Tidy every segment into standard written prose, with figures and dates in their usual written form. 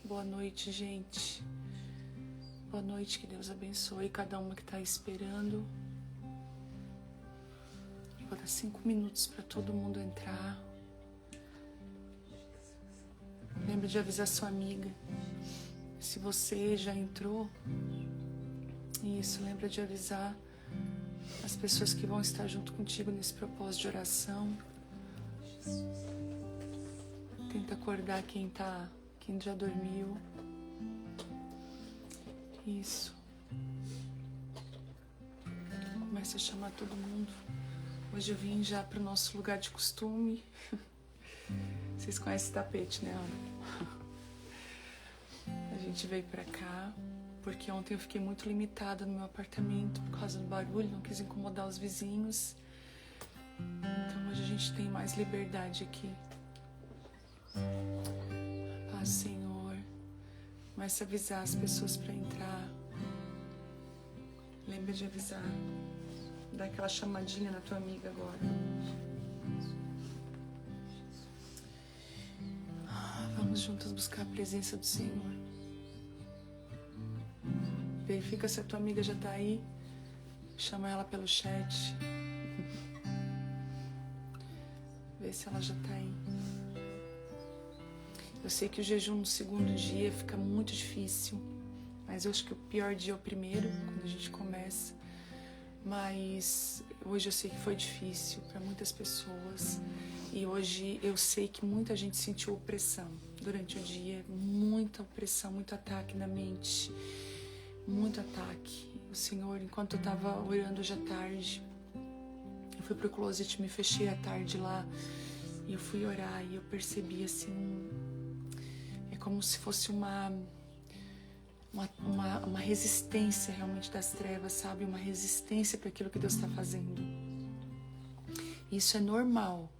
Boa noite, gente. Boa noite, que Deus abençoe cada uma que está esperando. Vou dar 5 minutos para todo mundo entrar. Lembra de avisar sua amiga. Se você já entrou, isso, lembra de avisar as pessoas que vão estar junto contigo nesse propósito de oração. Tenta acordar quem já dormiu. Isso. Começa a chamar todo mundo. Hoje eu vim já para o nosso lugar de costume. Vocês conhecem esse tapete, né, Ana? A gente veio para cá porque ontem eu fiquei muito limitada no meu apartamento por causa do barulho, não quis incomodar os vizinhos. Então hoje a gente tem mais liberdade aqui. Paz, Senhor. Começa a avisar as pessoas para entrar. Lembra de avisar. Dá aquela chamadinha na tua amiga agora. Vamos juntas buscar a presença do Senhor. Verifica se a tua amiga já tá aí. Chama ela pelo chat. Vê se ela já tá aí. Eu sei que o jejum no segundo dia fica muito difícil, mas eu acho que o pior dia é o primeiro, quando a gente começa. Mas hoje eu sei que foi difícil para muitas pessoas e hoje eu sei que muita gente sentiu opressão durante o dia, muita opressão, muito ataque na mente, muito ataque. O Senhor, enquanto eu estava orando hoje à tarde, eu fui pro closet, me fechei à tarde lá e eu fui orar e eu percebi assim, como se fosse uma resistência realmente das trevas, sabe? Uma resistência para aquilo que Deus está fazendo. Isso é normal,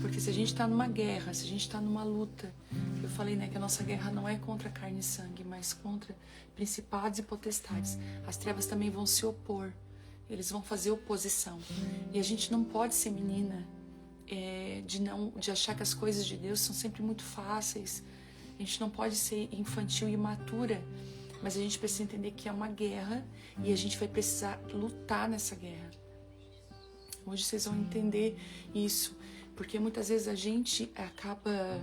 porque se a gente está numa guerra, se a gente está numa luta, eu falei, né, que a nossa guerra não é contra carne e sangue, mas contra principados e potestades. As trevas também vão se opor, eles vão fazer oposição. E a gente não pode ser menina de achar que as coisas de Deus são sempre muito fáceis. A gente não pode ser infantil e imatura, mas a gente precisa entender que é uma guerra e a gente vai precisar lutar nessa guerra. Hoje vocês vão entender isso, porque muitas vezes a gente acaba,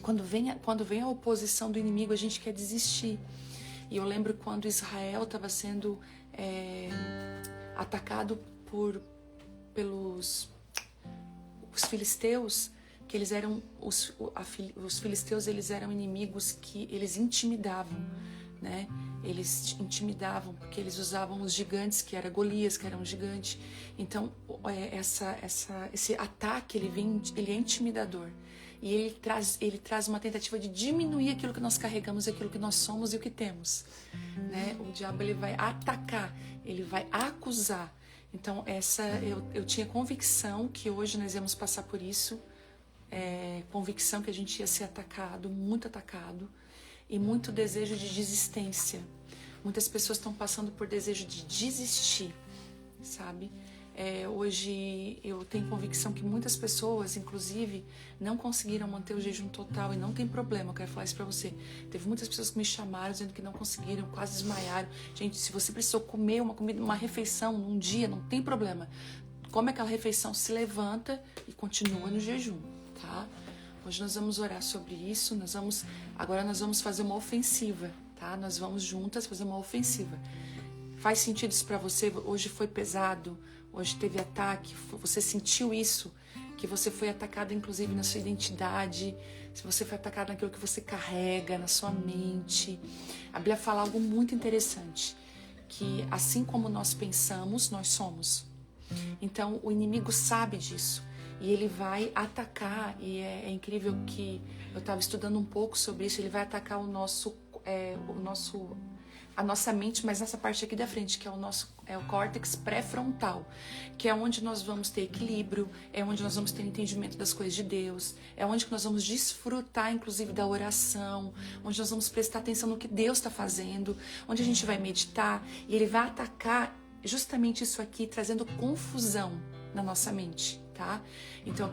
quando vem a oposição do inimigo, a gente quer desistir. E eu lembro quando Israel estava sendo atacado pelos filisteus, que eles eram os filisteus, eles eram inimigos que eles intimidavam, né? Eles intimidavam porque eles usavam os gigantes, que era Golias, que era um gigante. Então esse ataque ele é intimidador e ele traz uma tentativa de diminuir aquilo que nós carregamos, aquilo que nós somos e o que temos, né? O diabo ele vai atacar, ele vai acusar. Então eu tinha convicção que hoje nós íamos passar por isso. Convicção que a gente ia ser atacado, muito atacado, e muito desejo de desistência. Muitas pessoas estão passando por desejo de desistir, sabe? Hoje eu tenho convicção que muitas pessoas, inclusive, não conseguiram manter o jejum total, e não tem problema, eu quero falar isso pra você. Teve muitas pessoas que me chamaram dizendo que não conseguiram, quase desmaiaram. Gente, se você precisou comer uma refeição num dia, não tem problema. Come aquela refeição, se levanta e continua no jejum. Tá? Hoje nós vamos orar sobre isso, agora nós vamos fazer uma ofensiva, tá? Nós vamos juntas fazer uma ofensiva. Faz sentido isso para você? Hoje foi pesado, hoje teve ataque, você sentiu isso? Que você foi atacado inclusive na sua identidade, se você foi atacado naquilo que você carrega, na sua mente. A Bíblia fala algo muito interessante, que assim como nós pensamos, nós somos. Então o inimigo sabe disso. E ele vai atacar, e é incrível que eu estava estudando um pouco sobre isso, ele vai atacar a nossa mente, mas nessa parte aqui da frente, que é o córtex pré-frontal, que é onde nós vamos ter equilíbrio, é onde nós vamos ter entendimento das coisas de Deus, é onde nós vamos desfrutar, inclusive, da oração, onde nós vamos prestar atenção no que Deus está fazendo, onde a gente vai meditar, e ele vai atacar justamente isso aqui, trazendo confusão na nossa mente. tá? Então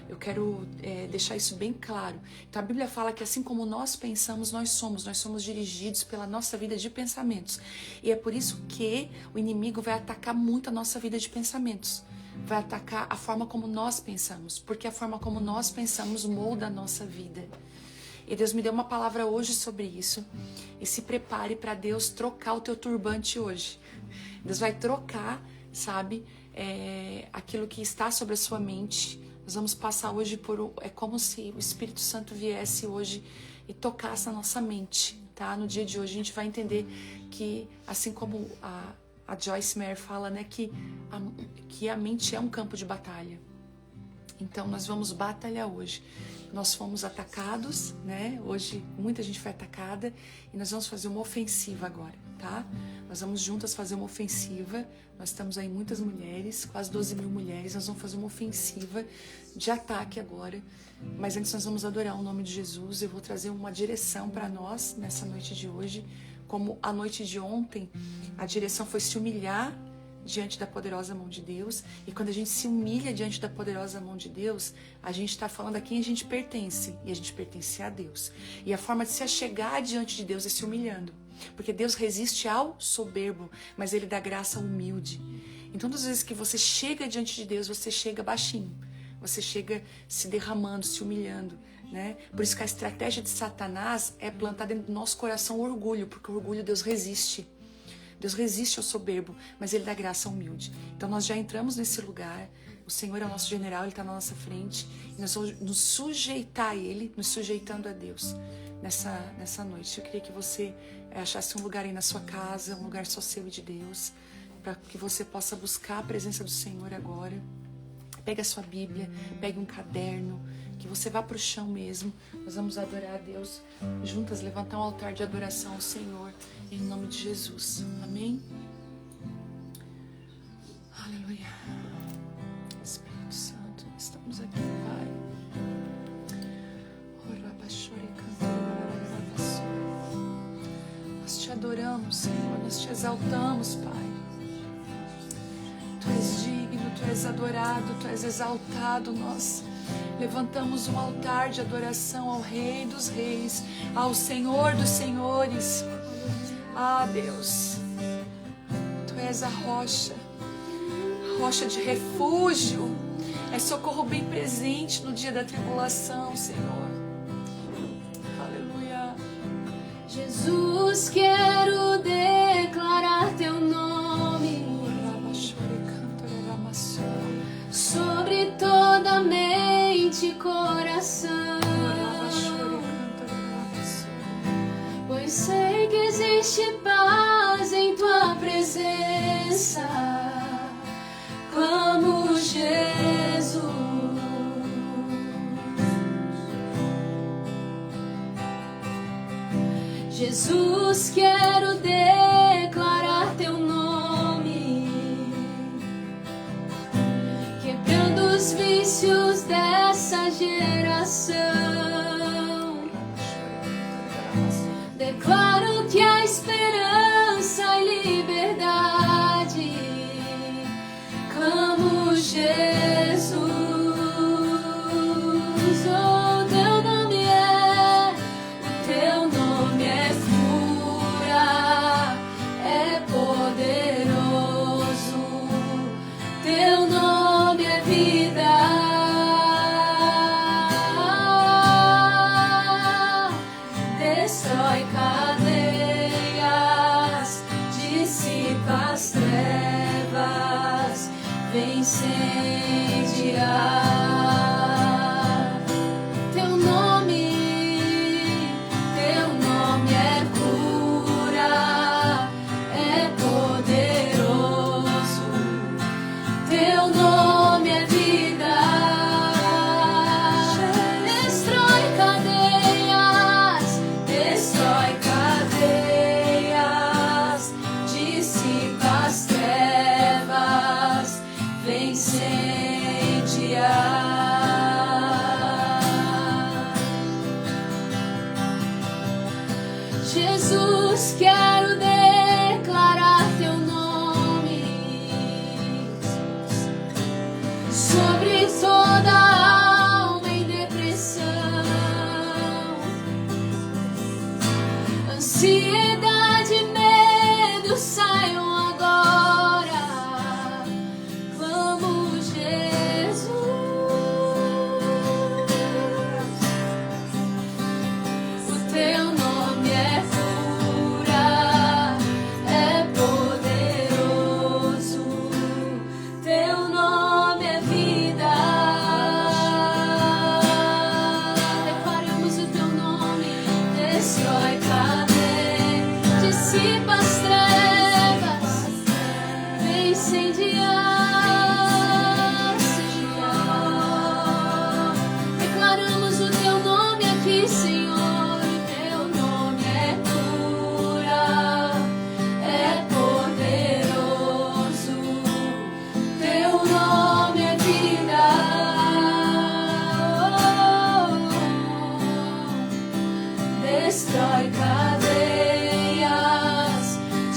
eu quero deixar isso bem claro. Então a Bíblia fala que assim como nós pensamos, nós somos dirigidos pela nossa vida de pensamentos. E é por isso que o inimigo vai atacar muito a nossa vida de pensamentos. Vai atacar a forma como nós pensamos, porque a forma como nós pensamos molda a nossa vida. E Deus me deu uma palavra hoje sobre isso. E se prepare para Deus trocar o teu turbante hoje. Deus vai trocar, sabe, aquilo que está sobre a sua mente. Nós vamos passar hoje por... É como se o Espírito Santo viesse hoje e tocasse na nossa mente, tá? No dia de hoje a gente vai entender que, assim como a Joyce Meyer fala, né, que a mente é um campo de batalha. Então nós vamos batalhar hoje. Nós fomos atacados, né? Hoje muita gente foi atacada e nós vamos fazer uma ofensiva agora, tá? Nós vamos juntas fazer uma ofensiva. Nós estamos aí muitas mulheres, quase 12 mil mulheres. Nós vamos fazer uma ofensiva de ataque agora. Mas antes nós vamos adorar o nome de Jesus. Eu vou trazer uma direção para nós nessa noite de hoje. Como a noite de ontem, a direção foi se humilhar diante da poderosa mão de Deus. E quando a gente se humilha diante da poderosa mão de Deus, a gente está falando a quem a gente pertence. E a gente pertence a Deus. E a forma de se achegar diante de Deus é se humilhando. Porque Deus resiste ao soberbo, mas Ele dá graça ao humilde. Então, todas as vezes que você chega diante de Deus, você chega baixinho. Você chega se derramando, se humilhando, né? Por isso que a estratégia de Satanás é plantar dentro do nosso coração o orgulho, porque o orgulho Deus resiste. Deus resiste ao soberbo, mas Ele dá graça ao humilde. Então nós já entramos nesse lugar. O Senhor é o nosso general, Ele está na nossa frente. E nós vamos nos sujeitar a Ele, nos sujeitando a Deus nessa noite. Eu queria que você achasse um lugar aí na sua casa, um lugar só seu e de Deus, para que você possa buscar a presença do Senhor agora. Pegue a sua Bíblia, pegue um caderno, que você vá para o chão mesmo. Nós vamos adorar a Deus juntas, levantar um altar de adoração ao Senhor, em nome de Jesus. Amém? Aleluia. Espírito Santo, estamos aqui, Pai. Nós te adoramos, Senhor, nós te exaltamos, Pai. Tu és digno, Tu és adorado, Tu és exaltado. Nós levantamos um altar de adoração ao Rei dos Reis, ao Senhor dos Senhores. Ah, Deus, Tu és a rocha de refúgio, é socorro bem presente no dia da tribulação, Senhor. Aleluia. Jesus, quero declarar Teu nome sobre toda mente e coração, pois sei que existe paz em Tua presença. Clamo Jesus. Jesus, quero declarar Teu nome, quebrando os vícios dessa geração. Declaro que há esperança e liberdade. Clamo Jesus. Oh, Teu nome é cura, é poderoso. Teu nome é vida. Destrói cadeias, dissipa as trevas, vem incendiar. Teu nome é cura, é poderoso. Teu nome é vida. Destrói cadeias, dissipa as trevas, vem incendiar. Jesus, quero declarar Teu nome sobre ansiedade e medo saiam agora. Clamo Jesus. O teu nome é cura, é poderoso. Teu nome é vida. Declaramos o teu nome. Destrói cadeias, dissipa as trevas, vem incendiar, Senhor. Declaramos o teu nome aqui, Senhor. O teu nome é cura, é poderoso. Teu nome é vida. Destrói cadeias,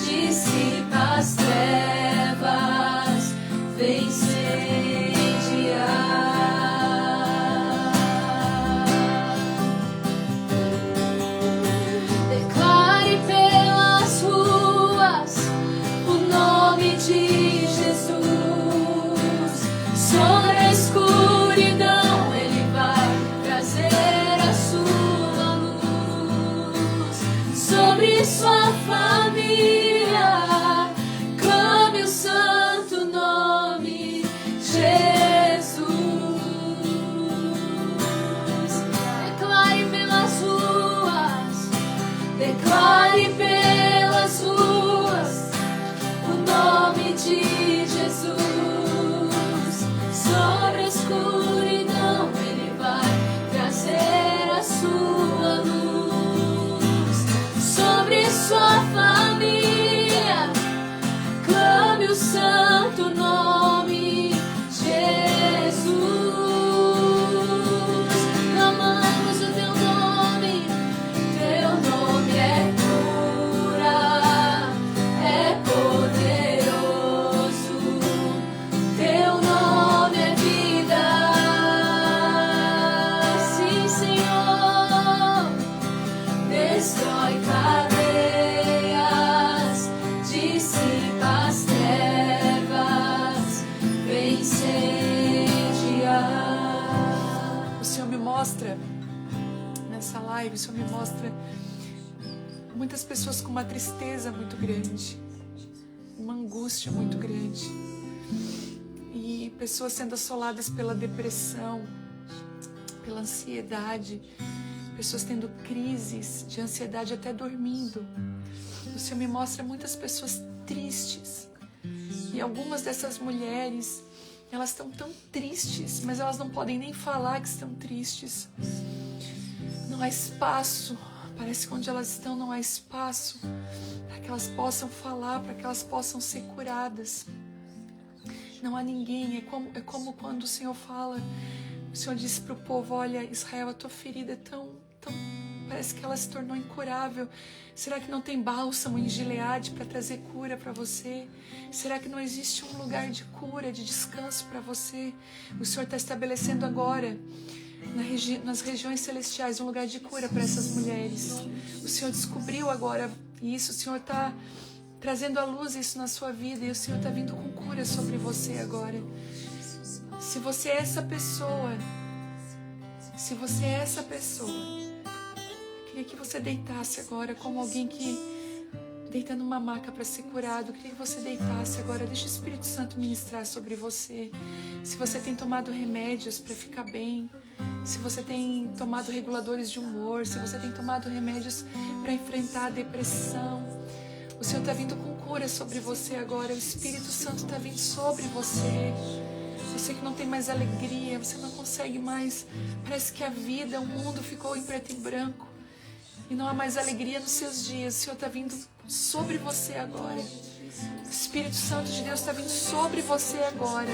dissipa as trevas, vem incendiar. Declare pelas ruas o nome de Jesus. Sobre a escuridão ele vai trazer a sua luz. Sobre sua família, clame o santo nome Jesus. Declare pelas ruas, declare pelas ruas o nome de Jesus. Sobre a escuridão ele vai trazer a sua luz. Sobre sua família, clame o santo nome Jesus. Clamamos o teu nome. Teu nome é cura, é poderoso. Teu nome é vida. Sim, Senhor. Destrói cadeias, dissipa as trevas, vem incendiar. O Senhor me mostra, nessa live, o Senhor me mostra muitas pessoas com uma tristeza muito grande, uma angústia muito grande, e pessoas sendo assoladas pela depressão, pela ansiedade, pessoas tendo crises de ansiedade até dormindo. O Senhor me mostra muitas pessoas tristes, e algumas dessas mulheres, elas estão tão tristes, mas elas não podem nem falar que estão tristes. Não há espaço, parece que onde elas estão não há espaço para que elas possam falar, para que elas possam ser curadas. Não há ninguém, é como quando o Senhor fala, o Senhor disse para o povo: olha, Israel, a tua ferida é tão, parece que ela se tornou incurável. Será que não tem bálsamo em Gileade para trazer cura para você? Será que não existe um lugar de cura, de descanso para você? O Senhor está estabelecendo agora, nas regiões celestiais, um lugar de cura para essas mulheres. O Senhor descobriu agora isso, o Senhor está trazendo à luz isso na sua vida, e o Senhor está vindo com cura sobre você agora. Se você é essa pessoa, queria que você deitasse agora como alguém que deita numa maca para ser curado. Eu queria que você deitasse agora. Deixa o Espírito Santo ministrar sobre você. Se você tem tomado remédios para ficar bem, se você tem tomado reguladores de humor, se você tem tomado remédios para enfrentar a depressão, o Senhor está vindo com cura sobre você agora. O Espírito Santo está vindo sobre você. Você que não tem mais alegria, você não consegue mais, parece que a vida, o mundo ficou em preto e branco e não há mais alegria nos seus dias. O Senhor está vindo sobre você agora. O Espírito Santo de Deus está vindo sobre você agora.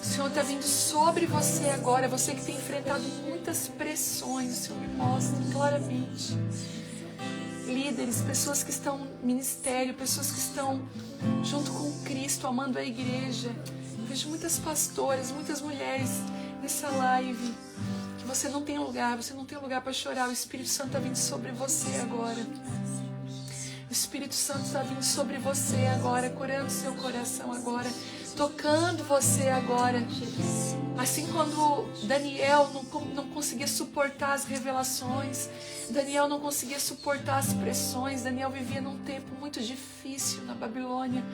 O Senhor está vindo sobre você agora. Você que tem enfrentado muitas pressões, o Senhor me mostra claramente. Líderes, pessoas que estão no ministério, pessoas que estão junto com Cristo, amando a igreja. Eu vejo muitas pastoras, muitas mulheres nessa live, que Você não tem lugar para chorar. O Espírito Santo está vindo sobre você agora. O Espírito Santo está vindo sobre você agora, curando seu coração agora, tocando você agora. Assim quando Daniel não conseguia suportar as revelações, Daniel não conseguia suportar as pressões, Daniel vivia num tempo muito difícil na Babilônia.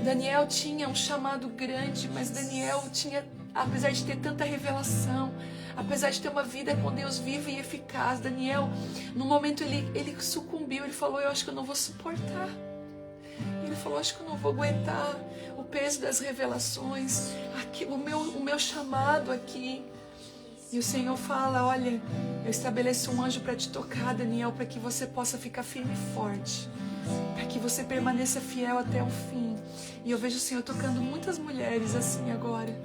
Daniel tinha um chamado grande, mas Daniel tinha, apesar de ter tanta revelação, apesar de ter uma vida com Deus viva e eficaz, Daniel, no momento ele sucumbiu, ele falou, eu acho que eu não vou suportar. Ele falou, acho que eu não vou aguentar o peso das revelações, aqui, o meu chamado aqui. E o Senhor fala, olha, eu estabeleço um anjo para te tocar, Daniel, para que você possa ficar firme e forte, para que você permaneça fiel até o fim. E eu vejo o Senhor tocando muitas mulheres assim agora.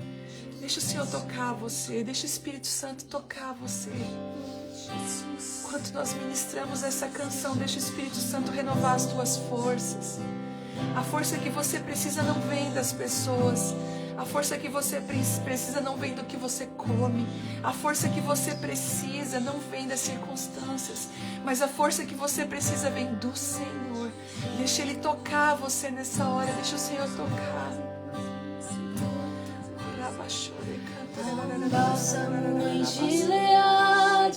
Deixa o Senhor tocar você, deixa o Espírito Santo tocar você. Enquanto nós ministramos essa canção, deixa o Espírito Santo renovar as tuas forças. A força que você precisa não vem das pessoas. A força que você precisa não vem do que você come. A força que você precisa não vem das circunstâncias. Mas a força que você precisa vem do Senhor. Deixa Ele tocar você nessa hora. Deixa o Senhor tocar. Um bálsamo em Gileade,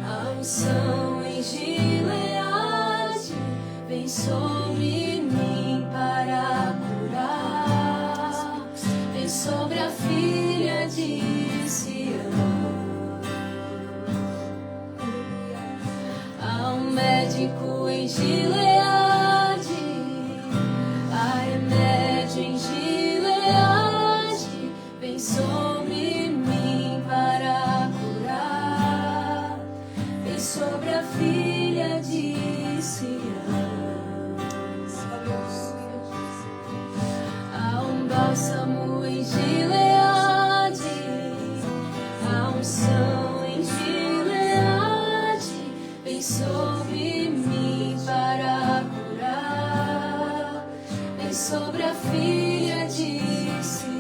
a unção em Gileade vem sobre mim para curar, vem sobre a filha de Sião. Há um médico em Gileade, há remédio em Gileade, vem sobre mim para curar, vem sobre a filha de Sião. Há um bálsamo em Gileade, há unção em Gileade, vem sobre mim para curar, vem sobre a filha de Sião.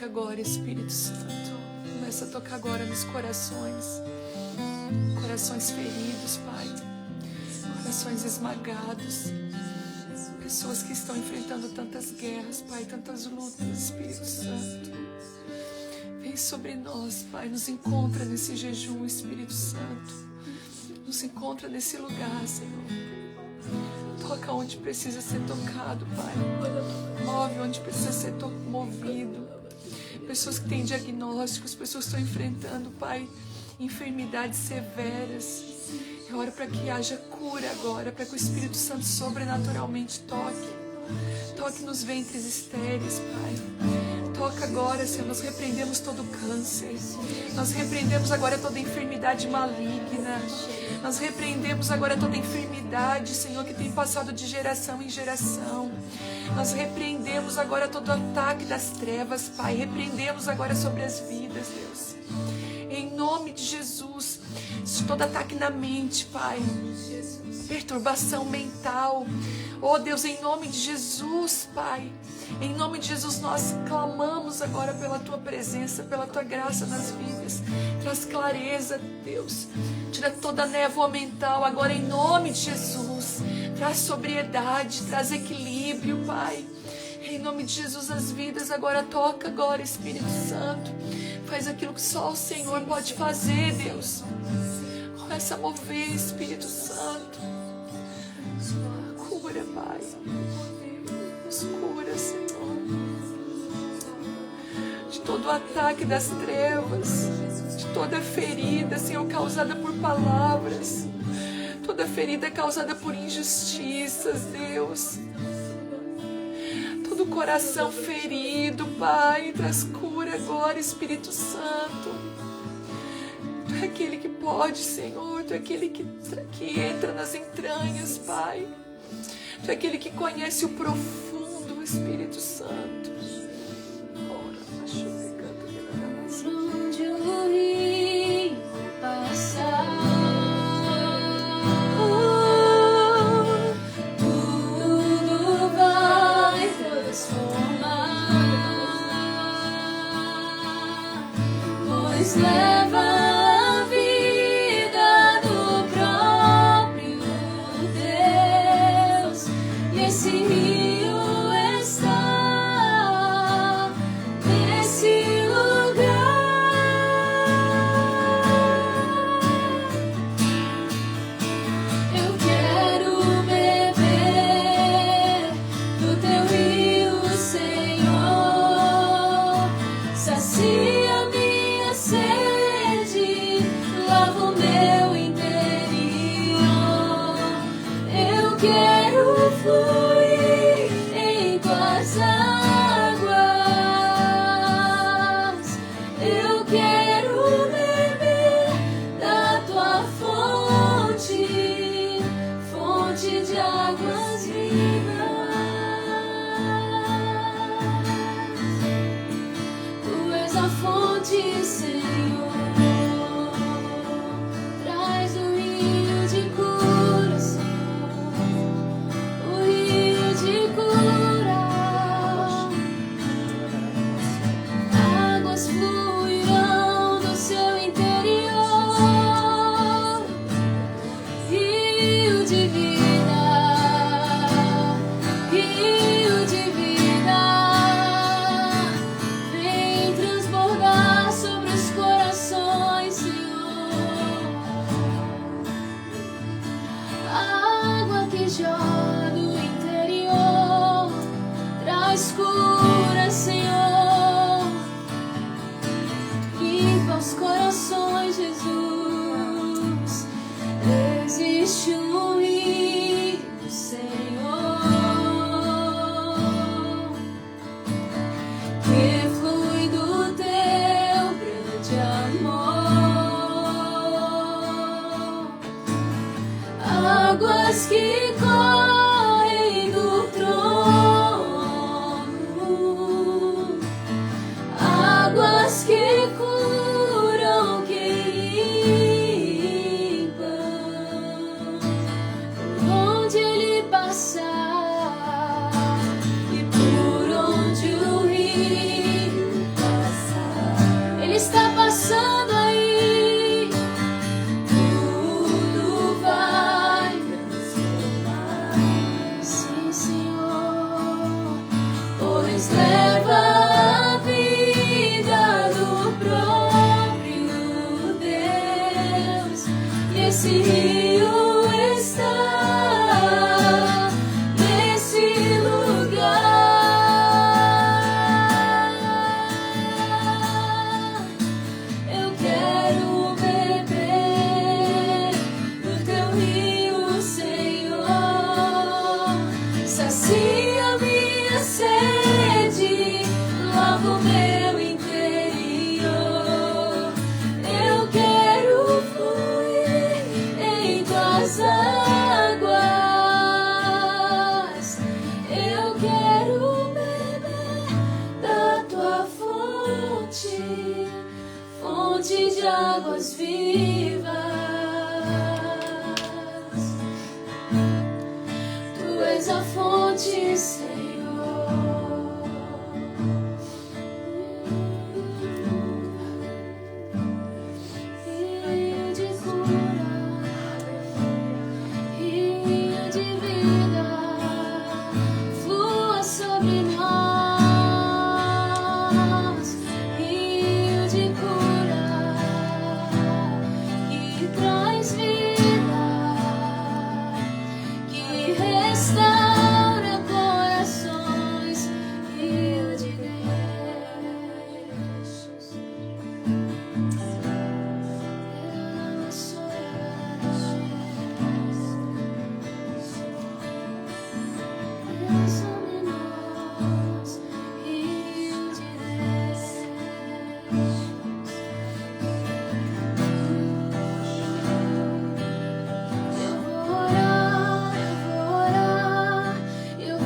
Agora, Espírito Santo, começa a tocar agora nos corações feridos, Pai, corações esmagados, pessoas que estão enfrentando tantas guerras, Pai, tantas lutas. Espírito Santo, vem sobre nós, Pai, nos encontra nesse jejum, Espírito Santo, nos encontra nesse lugar, Senhor. Toca onde precisa ser tocado, Pai, move onde precisa ser movido. Pessoas que têm diagnósticos, pessoas que estão enfrentando, Pai, enfermidades severas. Eu oro para que haja cura agora, para que o Espírito Santo sobrenaturalmente toque nos ventres estéreis, Pai. toca agora, Senhor. Nós repreendemos todo câncer. Nós repreendemos agora toda enfermidade maligna. Nós repreendemos agora toda enfermidade, Senhor, que tem passado de geração em geração. Nós repreendemos agora todo ataque das trevas, Pai. Repreendemos agora sobre as vidas, Deus. Em nome de Jesus, todo ataque na mente, Pai. Perturbação mental. Oh Deus, em nome de Jesus, Pai. Em nome de Jesus, nós clamamos agora pela Tua presença, pela Tua graça nas vidas. Traz clareza, Deus. Tira toda a névoa mental agora em nome de Jesus. Traz sobriedade, traz equilíbrio, Pai. Em nome de Jesus, as vidas agora toca agora, Espírito Santo. Faz aquilo que só o Senhor pode fazer, Deus. Começa a mover, Espírito Santo. Cura, Pai. Nos cura, Senhor. De todo o ataque das trevas. De toda ferida, Senhor, causada por palavras. Toda ferida causada por injustiças, Deus. Todo coração ferido, Pai. Traz cura agora, Espírito Santo. Tu é aquele que pode, Senhor. Tu é aquele que entra nas entranhas, Pai. Tu é aquele que conhece o profundo, Espírito Santo. Onde o rio passar, tudo vai transformar, pois leva a vida do próprio Deus, e esse rio está nesse lugar. Eu quero beber do teu rio, Senhor. Sacia minha sede, lava o meu interior. Eu quero fluir em tuas águas. Eu quero beber da tua fonte, fonte de águas vivas. Tu és a fonte, Senhor. Traz o rio de cura, Senhor. O rio de cura. Águas fluirão do seu interior. Rio de vida. Rio de vida. Vem transbordar sobre os corações, Senhor. A água que jorra do interior traz cura, Senhor. Limpa os corações, Jesus. Existe um rio, Senhor, que flui do teu grande amor. Águas que correm do trono. Águas que curam, que limpam. Por onde ele passar e por onde o rio passar, ele está passando aí. Tudo vai transformar. Sim, Senhor, pois leva a vida do próprio Deus, e esse rio está nesse lugar. Eu quero beber do teu rio, Senhor. Sacia minha sede, lava o meu ti, Senhor. Rio de cura, rio de vida, flua sobre nós. Rio de cura, que traz vida, que restaura corações. Rio de sobre nós, rio de Eu vou orar, eu vou orar, eu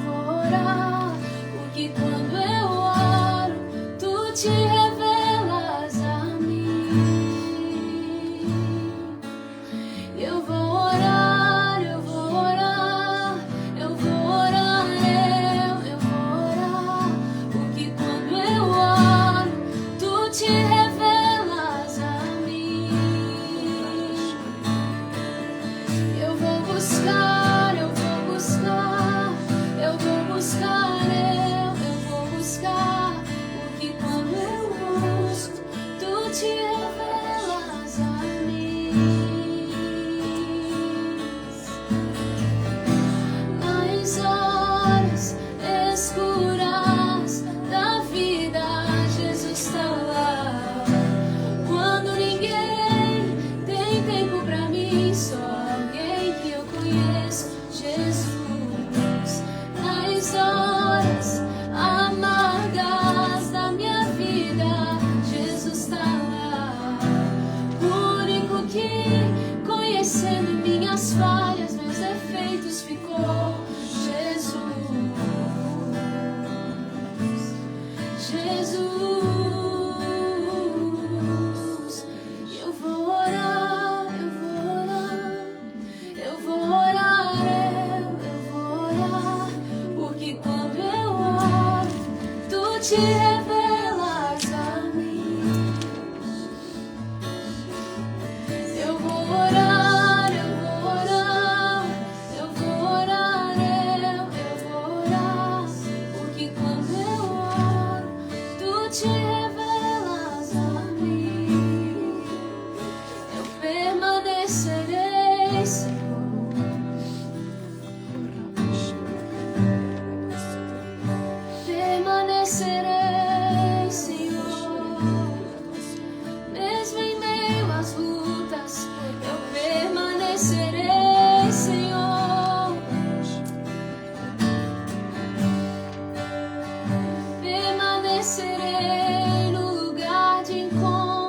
vou orar, porque quando eu oro, tu te revelas a mim. Eu vou orar, eu vou orar, eu vou orar, eu vou orar, porque quando eu oro, tu te revelas a mim. Eu vou buscar, eu vou buscar, eu vou buscar, eu vou buscar, porque quando eu busco, tu te revelas a mim. Nas horas escuras da vida, Jesus está lá. Quando ninguém tem tempo pra mim, só alguém que eu conheço, Jesus. Nas horas amargas da minha vida, Jesus está lá. O único que, conhecendo minhas falhas, meus defeitos, ficou Jesus. Jesus. Eu vou orar, eu vou orar, eu vou orar, eu vou orar, porque quando eu oro, tu te revelas a mim. Eu vou orar, eu vou orar, eu vou orar, eu vou orar, porque quando eu oro, tu te revelas a mim. Eu permanecerei, Senhor. Permanecerei, Senhor. Mesmo em meio às lutas, eu permanecerei, Senhor. Permanecerei no lugar de encontro.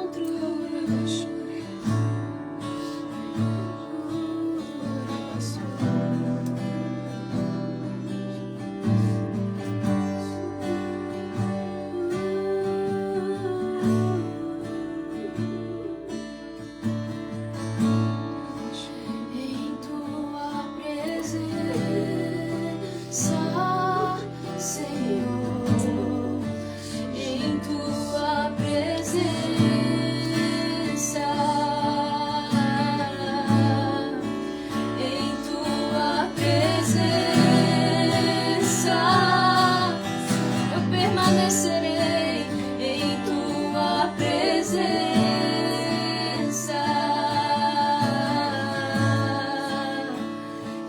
Em tua presença, Senhor, em tua presença, em tua presença, eu permanecerei em tua presença.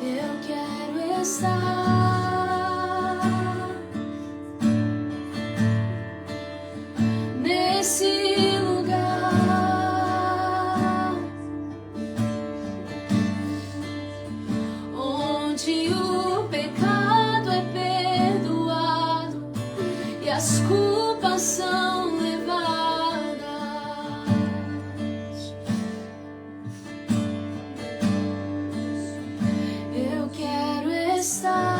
Eu quero estar nesse lugar onde o pecado é perdoado e as culpas são levadas. Eu quero estar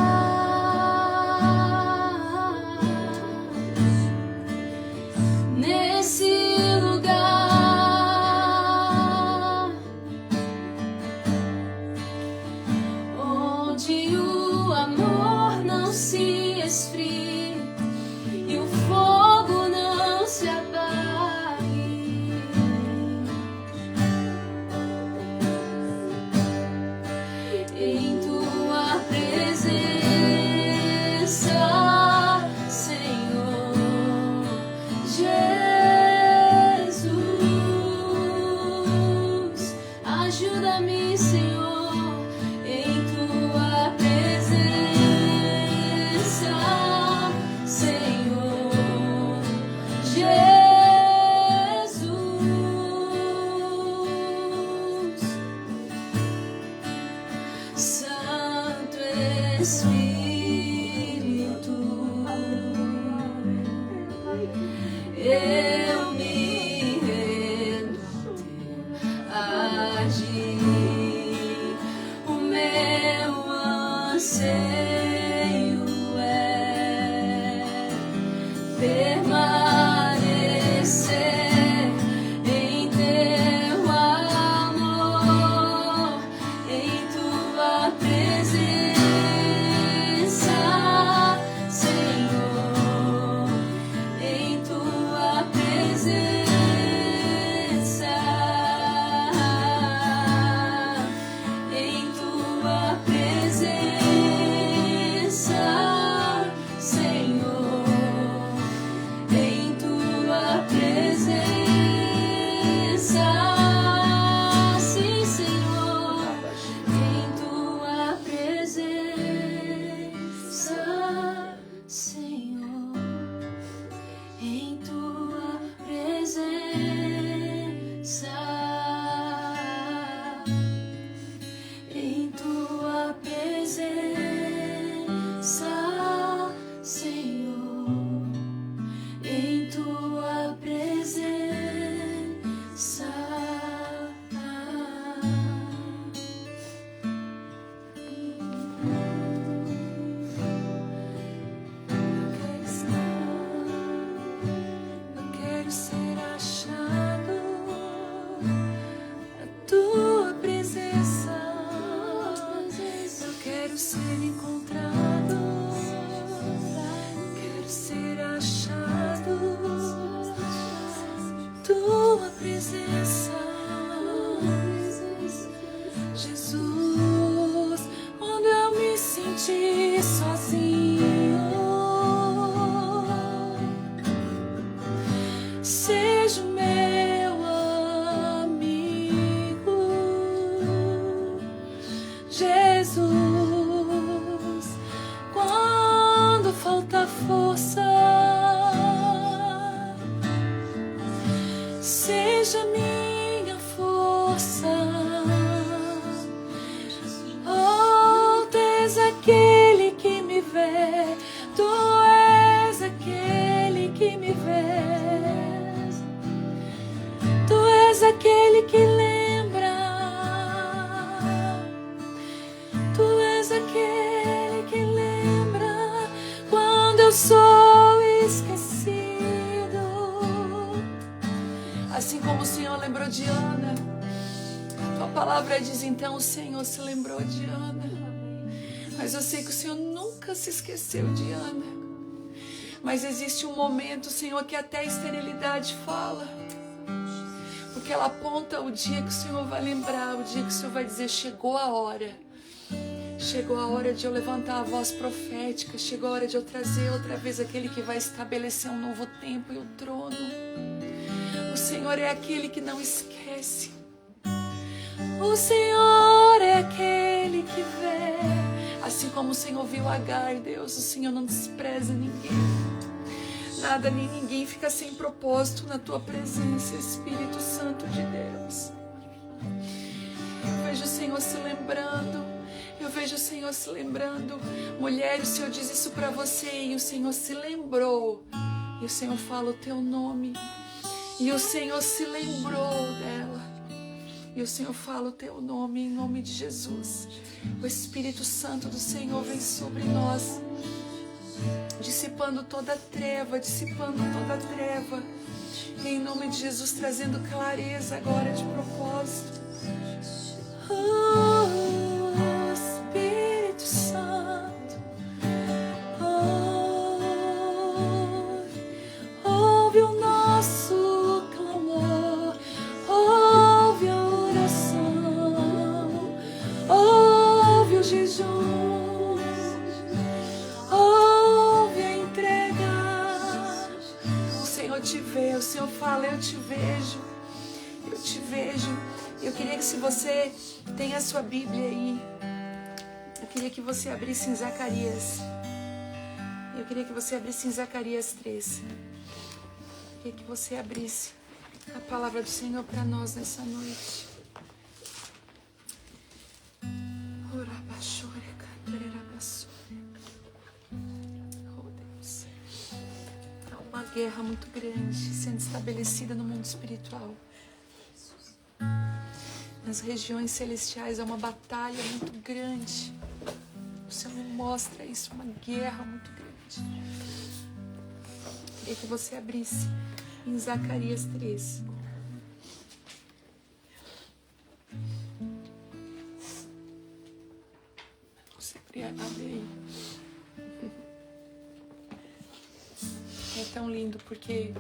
nesse lugar onde onde o amor não se esfrie e o fogo não se apague. Em tua presença, Senhor Jesus, ajuda-me, Senhor, em tua presença, Senhor Jesus. Santo Espírito, eu me rendo a agir. O meu anseio é permanecer em teu amor, em tua presença, Senhor, em tua presença, em tua presença, Senhor, em tua presença, sim, Senhor, em tua presença, Senhor, em tua presença, em tua presença, Senhor, em tua presença. Eu quero ser achado na tua presença. Eu quero ser encontrado. Quero ser achado na tua presença. Jesus, onde eu me senti sozinho, seja o meu amigo, Jesus. Quando falta força, seja minha força. Oh, tu és aquele que me vê, tu és aquele que me vê, tu és aquele que lembra, tu és aquele que lembra quando eu sou esquecido. Assim como o Senhor lembrou de Ana, tua palavra diz, então o Senhor se lembrou de Ana. Mas eu sei que o Senhor nunca se esqueceu de Ana. Mas existe um momento, Senhor, que até a esterilidade fala. Porque ela aponta o dia que o Senhor vai lembrar, o dia que o Senhor vai dizer, chegou a hora. Chegou a hora de eu levantar a voz profética, chegou a hora de eu trazer outra vez aquele que vai estabelecer um novo tempo e o trono. O Senhor é aquele que não esquece. O Senhor é aquele que vê. Assim como o Senhor viu Agar, Deus, o Senhor não despreza ninguém. Nada nem ninguém fica sem propósito na tua presença, Espírito Santo de Deus. Eu vejo o Senhor se lembrando. Eu vejo o Senhor se lembrando. Mulher, o Senhor diz isso para você e o Senhor se lembrou. E o Senhor fala o teu nome. E o Senhor se lembrou dela. E o Senhor fala o teu nome, em nome de Jesus. O Espírito Santo do Senhor vem sobre nós, dissipando toda treva, em nome de Jesus, trazendo clareza agora de propósito. Espírito Santo. jejum. Ouve a entrega. O Senhor te vê, o Senhor fala, eu te vejo. Eu te vejo. Eu queria que, se você tem a sua Bíblia aí, eu queria que você abrisse em Zacarias. Eu queria que você abrisse em Zacarias 3. Eu queria que você abrisse a palavra do Senhor para nós nessa noite. Oh, Deus. Há uma guerra muito grande sendo estabelecida no mundo espiritual. Nas regiões celestiais há uma batalha muito grande. O Senhor mostra isso, uma guerra muito grande. Queria que você abrisse em Zacarias 3. Você abre aí. É tão lindo porque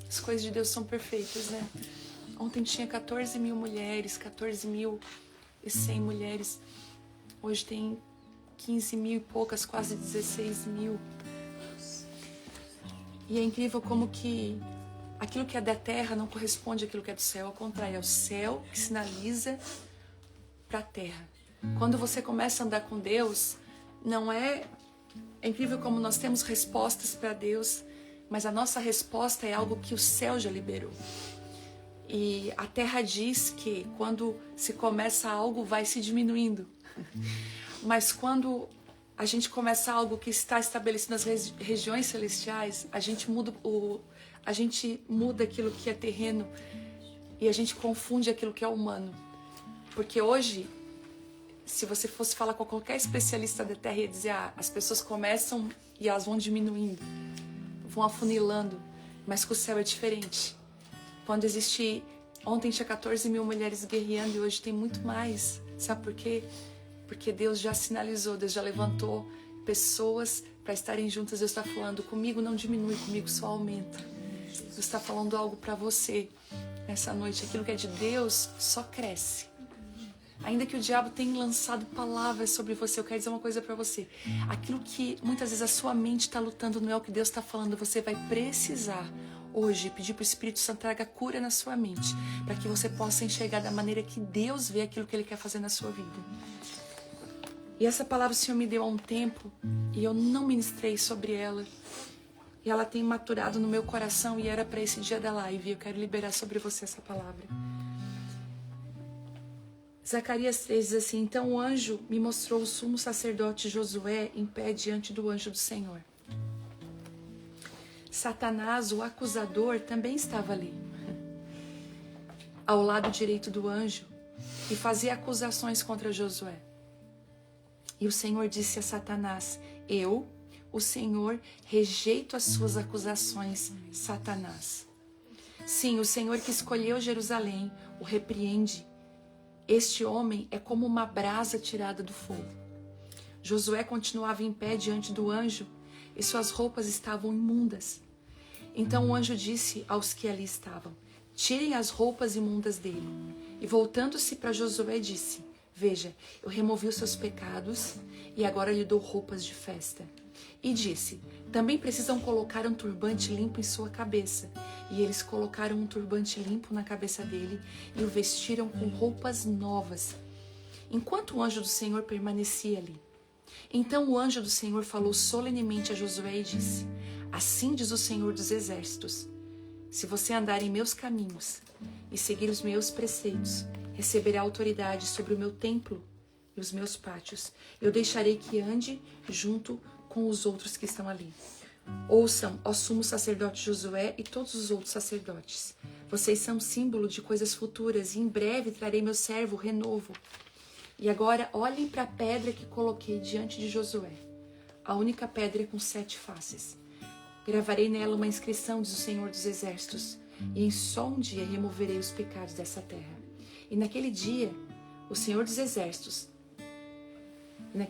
as coisas de Deus são perfeitas, né? Ontem tinha 14 mil mulheres, 14.100 mulheres. Hoje tem 15 mil e poucas, quase 16 mil. E é incrível como que aquilo que é da terra não corresponde àquilo que é do céu. Ao contrário, é o céu que sinaliza para a terra. Quando você começa a andar com Deus, não é... É incrível como nós temos respostas para Deus, mas a nossa resposta é algo que o céu já liberou. E a terra diz que quando se começa algo, vai se diminuindo. Mas quando a gente começa algo que está estabelecido nas regiões celestiais, a gente muda aquilo que é terreno e a gente confunde aquilo que é humano. Porque hoje, se você fosse falar com qualquer especialista da terra, ia dizer, as pessoas começam e elas vão diminuindo, vão afunilando, mas com o céu é diferente. Quando existe... Ontem tinha 14 mil mulheres guerreando e hoje tem muito mais. Sabe por quê? Porque Deus já sinalizou, Deus já levantou pessoas para estarem juntas. Deus está falando, comigo não diminui, comigo só aumenta. Deus está falando algo para você nessa noite. Aquilo que é de Deus só cresce. Ainda que o diabo tenha lançado palavras sobre você, eu quero dizer uma coisa para você. Aquilo que muitas vezes a sua mente está lutando não é o que Deus está falando. Você vai precisar hoje pedir para o Espírito Santo traga cura na sua mente, para que você possa enxergar da maneira que Deus vê aquilo que Ele quer fazer na sua vida. E essa palavra o Senhor me deu há um tempo e eu não ministrei sobre ela. E ela tem maturado no meu coração e era para esse dia da live. E eu quero liberar sobre você essa palavra. Zacarias 3 diz assim, então o anjo me mostrou o sumo sacerdote Josué em pé diante do anjo do Senhor. Satanás, o acusador, também estava ali, ao lado direito do anjo, e fazia acusações contra Josué. E o Senhor disse a Satanás, eu, o Senhor, rejeito as suas acusações, Satanás. Sim, o Senhor que escolheu Jerusalém o repreende. Este homem é como uma brasa tirada do fogo. Josué continuava em pé diante do anjo e suas roupas estavam imundas. Então o anjo disse aos que ali estavam, tirem as roupas imundas dele. E voltando-se para Josué disse, veja, eu removi os seus pecados e agora lhe dou roupas de festa. E disse, também precisam colocar um turbante limpo em sua cabeça. E eles colocaram um turbante limpo na cabeça dele e o vestiram com roupas novas. Enquanto o anjo do Senhor permanecia ali. Então o anjo do Senhor falou solenemente a Josué e disse, assim diz o Senhor dos Exércitos, se você andar em meus caminhos e seguir os meus preceitos, receberá autoridade sobre o meu templo e os meus pátios. Eu deixarei que ande junto com os outros que estão ali. Ouçam, ó sumo sacerdote Josué e todos os outros sacerdotes. Vocês são símbolo de coisas futuras e em breve trarei meu servo renovo. E agora olhem para a pedra que coloquei diante de Josué. A única pedra com 7 faces. Gravarei nela uma inscrição, diz o Senhor dos Exércitos, e em só um dia removerei os pecados dessa terra. E naquele dia, o Senhor dos Exércitos,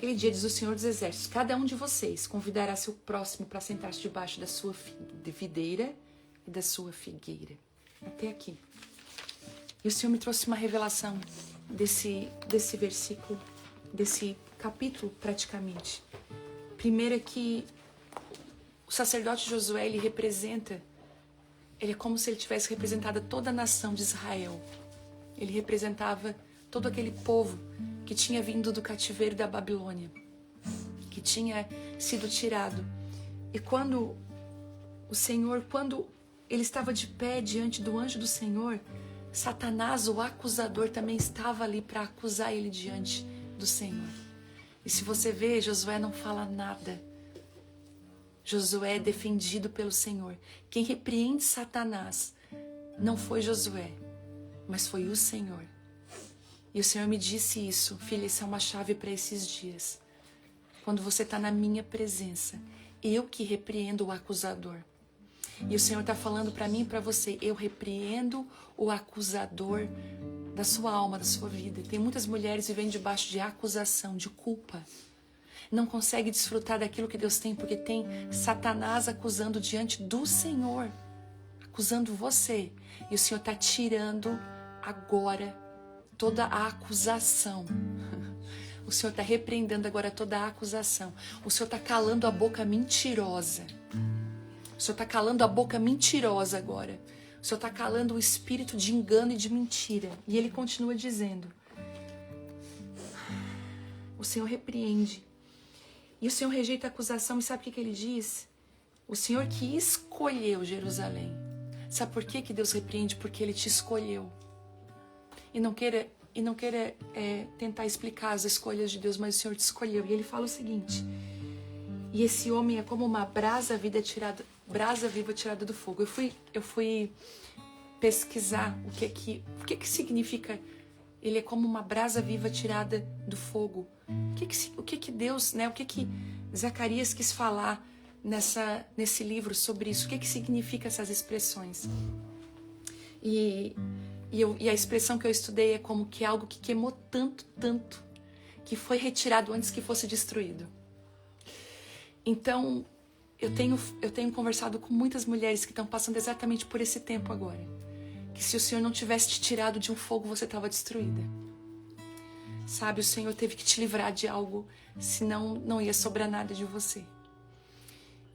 diz o Senhor dos Exércitos, cada um de vocês convidará seu próximo para sentar-se debaixo da sua videira e da sua figueira. Até aqui. E o Senhor me trouxe uma revelação desse versículo, desse capítulo praticamente. Primeiro é que o sacerdote Josué, ele é como se ele tivesse representado toda a nação de Israel. Ele representava todo aquele povo que tinha vindo do cativeiro da Babilônia, que tinha sido tirado. E quando ele estava de pé diante do anjo do Senhor, Satanás, o acusador, também estava ali para acusar ele diante do Senhor. E se você vê, Josué não fala nada. Josué é defendido pelo Senhor. Quem repreende Satanás não foi Josué, mas foi o Senhor. E o Senhor me disse isso: filha, isso é uma chave para esses dias. Quando você está na minha presença, eu que repreendo o acusador. E o Senhor está falando para mim e para você: eu repreendo o acusador da sua alma, da sua vida. Tem muitas mulheres vivendo debaixo de acusação, de culpa. Não consegue desfrutar daquilo que Deus tem, porque tem Satanás acusando diante do Senhor, acusando você. E o Senhor está tirando agora toda a acusação. O Senhor está repreendendo agora toda a acusação. O Senhor está calando a boca mentirosa. O Senhor está calando a boca mentirosa agora. O Senhor está calando o espírito de engano e de mentira. E Ele continua dizendo: o Senhor repreende. E o Senhor rejeita a acusação. E sabe o que Ele diz? O Senhor que escolheu Jerusalém. Sabe por que Deus repreende? Porque Ele te escolheu. E não queira tentar explicar as escolhas de Deus, mas o Senhor te escolheu. E Ele fala o seguinte: e esse homem é como uma brasa viva tirada do fogo. Eu fui pesquisar o que significa ele é como uma brasa viva tirada do fogo. O que Deus, né? O que Zacarias quis falar nesse livro sobre isso? O que significa essas expressões? E a expressão que eu estudei é como que algo que queimou tanto, que foi retirado antes que fosse destruído. Então, eu tenho conversado com muitas mulheres que estão passando exatamente por esse tempo agora. Que se o Senhor não tivesse te tirado de um fogo, você estava destruída. Sabe, o Senhor teve que te livrar de algo, senão não ia sobrar nada de você.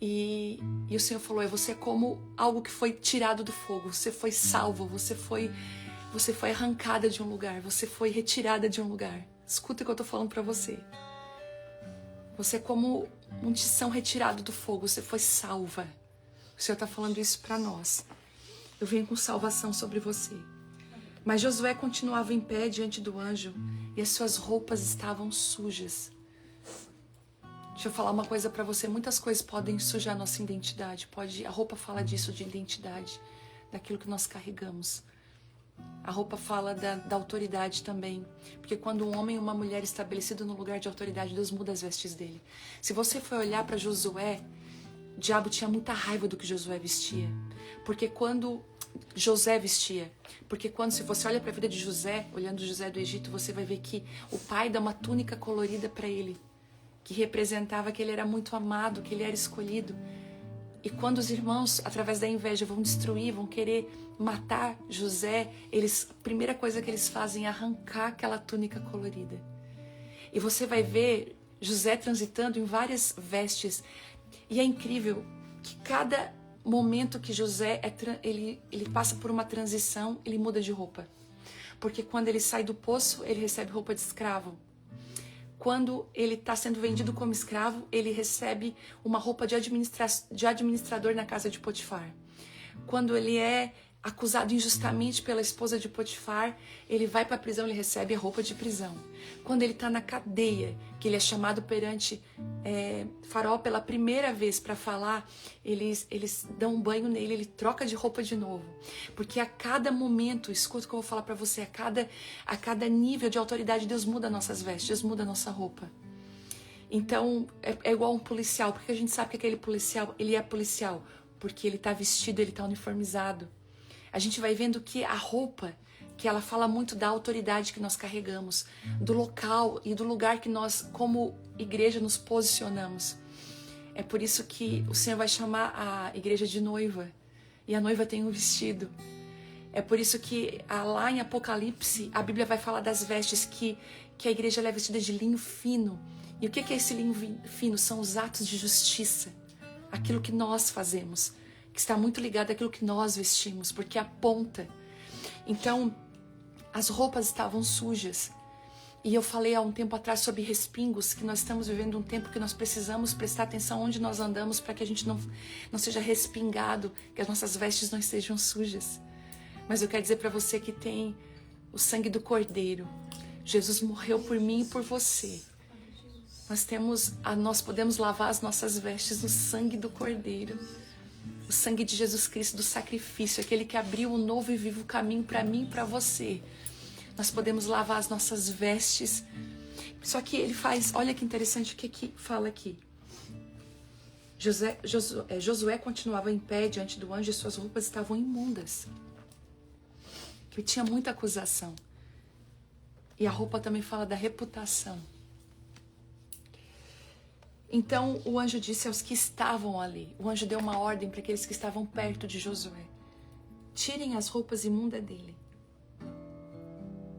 E o Senhor falou: você é como algo que foi tirado do fogo, você foi salvo, você foi arrancada de um lugar, você foi retirada de um lugar. Escuta o que eu estou falando para você. Você é como um tição retirado do fogo, você foi salva. O Senhor está falando isso para nós. Eu venho com salvação sobre você. Mas Josué continuava em pé diante do anjo e as suas roupas estavam sujas. Deixa eu falar uma coisa para você. Muitas coisas podem sujar nossa identidade. A roupa fala disso, de identidade, daquilo que nós carregamos. A roupa fala da autoridade também. Porque quando um homem e uma mulher estabelecido no lugar de autoridade, Deus muda as vestes dele. Se você for olhar para Josué, o diabo tinha muita raiva do que Josué vestia. Porque quando José vestia. Porque se você olha para a vida de José, olhando José do Egito, você vai ver que o pai dá uma túnica colorida para ele, que representava que ele era muito amado, que ele era escolhido. E quando os irmãos, através da inveja, vão destruir, vão querer matar José, a primeira coisa que eles fazem é arrancar aquela túnica colorida. E você vai ver José transitando em várias vestes. E é incrível que cada momento que José ele passa por uma transição, ele muda de roupa. Porque quando ele sai do poço, ele recebe roupa de escravo. Quando ele está sendo vendido como escravo, ele recebe uma roupa de administrador na casa de Potifar. Quando ele é acusado injustamente pela esposa de Potifar, ele vai para a prisão, ele recebe a roupa de prisão. Quando ele está na cadeia, que ele é chamado perante Faraó pela primeira vez para falar, eles dão um banho nele, ele troca de roupa de novo. Porque a cada momento, escuta o que eu vou falar para você, a cada nível de autoridade, Deus muda nossas vestes, Deus muda a nossa roupa. Então, é igual um policial. Porque a gente sabe que aquele policial, ele é policial, porque ele está vestido, ele está uniformizado. A gente vai vendo que a roupa, que ela fala muito da autoridade que nós carregamos, do local e do lugar que nós, como igreja, nos posicionamos. É por isso que o Senhor vai chamar a igreja de noiva. E a noiva tem um vestido. É por isso que lá em Apocalipse, a Bíblia vai falar das vestes que a igreja é vestida de linho fino. E o que é esse linho fino? São os atos de justiça. Aquilo que nós fazemos, que está muito ligado àquilo que nós vestimos, porque aponta. Então, as roupas estavam sujas. E eu falei há um tempo atrás sobre respingos, que nós estamos vivendo um tempo que nós precisamos prestar atenção onde nós andamos para que a gente não seja respingado, que as nossas vestes não estejam sujas. Mas eu quero dizer para você que tem o sangue do Cordeiro. Jesus morreu por mim e por você. Nós podemos lavar as nossas vestes no sangue do Cordeiro. O sangue de Jesus Cristo, do sacrifício, aquele que abriu um novo e vivo caminho para mim e para você. Nós podemos lavar as nossas vestes. Só que ele faz, olha que interessante o que fala aqui. Josué continuava em pé diante do anjo e suas roupas estavam imundas. Que tinha muita acusação. E a roupa também fala da reputação. Então o anjo disse aos que estavam ali. O anjo deu uma ordem para aqueles que estavam perto de Josué. Tirem as roupas imundas dele.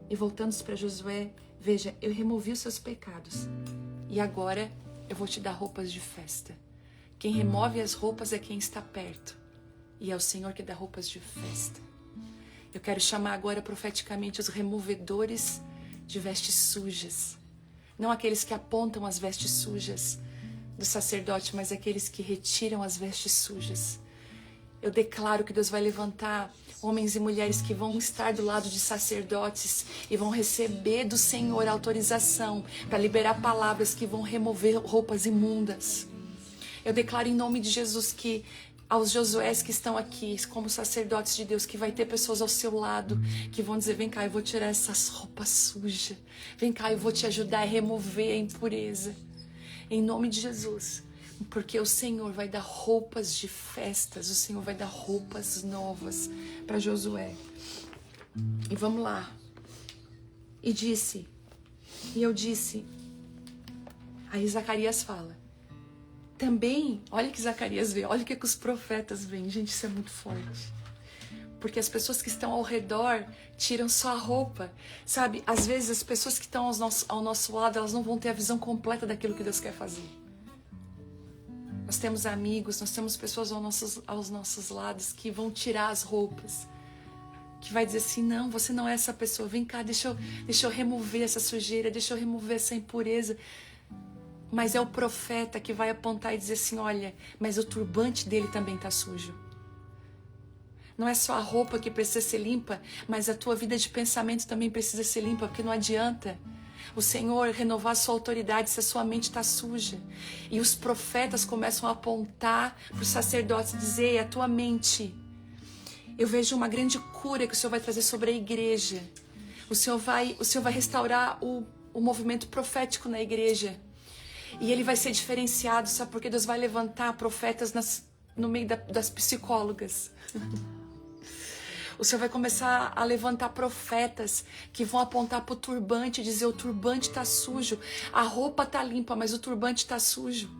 E voltando-se para Josué, veja, eu removi os seus pecados. E agora eu vou te dar roupas de festa. Quem remove as roupas é quem está perto. E é o Senhor que dá roupas de festa. Eu quero chamar agora profeticamente os removedores de vestes sujas. Não aqueles que apontam as vestes sujas do sacerdote, mas aqueles que retiram as vestes sujas. Eu declaro que Deus vai levantar homens e mulheres que vão estar do lado de sacerdotes e vão receber do Senhor autorização para liberar palavras que vão remover roupas imundas. Eu declaro em nome de Jesus que aos Josués que estão aqui como sacerdotes de Deus, que vai ter pessoas ao seu lado que vão dizer, vem cá, eu vou tirar essas roupas sujas. Vem cá, eu vou te ajudar a remover a impureza. Em nome de Jesus. Porque o Senhor vai dar roupas de festas, o Senhor vai dar roupas novas para Josué. E vamos lá. E eu disse, aí Zacarias fala, também, olha que Zacarias vê, olha o que os profetas veem, gente, isso é muito forte. Porque as pessoas que estão ao redor tiram só a roupa, sabe? Às vezes as pessoas que estão ao nosso lado, elas não vão ter a visão completa daquilo que Deus quer fazer. Nós temos amigos, nós temos pessoas aos nossos lados que vão tirar as roupas. Que vai dizer assim, não, você não é essa pessoa. Vem cá, deixa eu remover essa sujeira, deixa eu remover essa impureza. Mas é o profeta que vai apontar e dizer assim, olha, mas o turbante dele também está sujo. Não é só a roupa que precisa ser limpa, mas a tua vida de pensamento também precisa ser limpa, porque não adianta o Senhor renovar a sua autoridade se a sua mente está suja. E os profetas começam a apontar para os sacerdotes e dizer, ei, a tua mente. Eu vejo uma grande cura que o Senhor vai trazer sobre a igreja. O Senhor vai restaurar o movimento profético na igreja. E ele vai ser diferenciado, sabe? Porque Deus vai levantar profetas no meio das psicólogas. O Senhor vai começar a levantar profetas que vão apontar para o turbante e dizer, o turbante está sujo, a roupa está limpa, mas o turbante está sujo.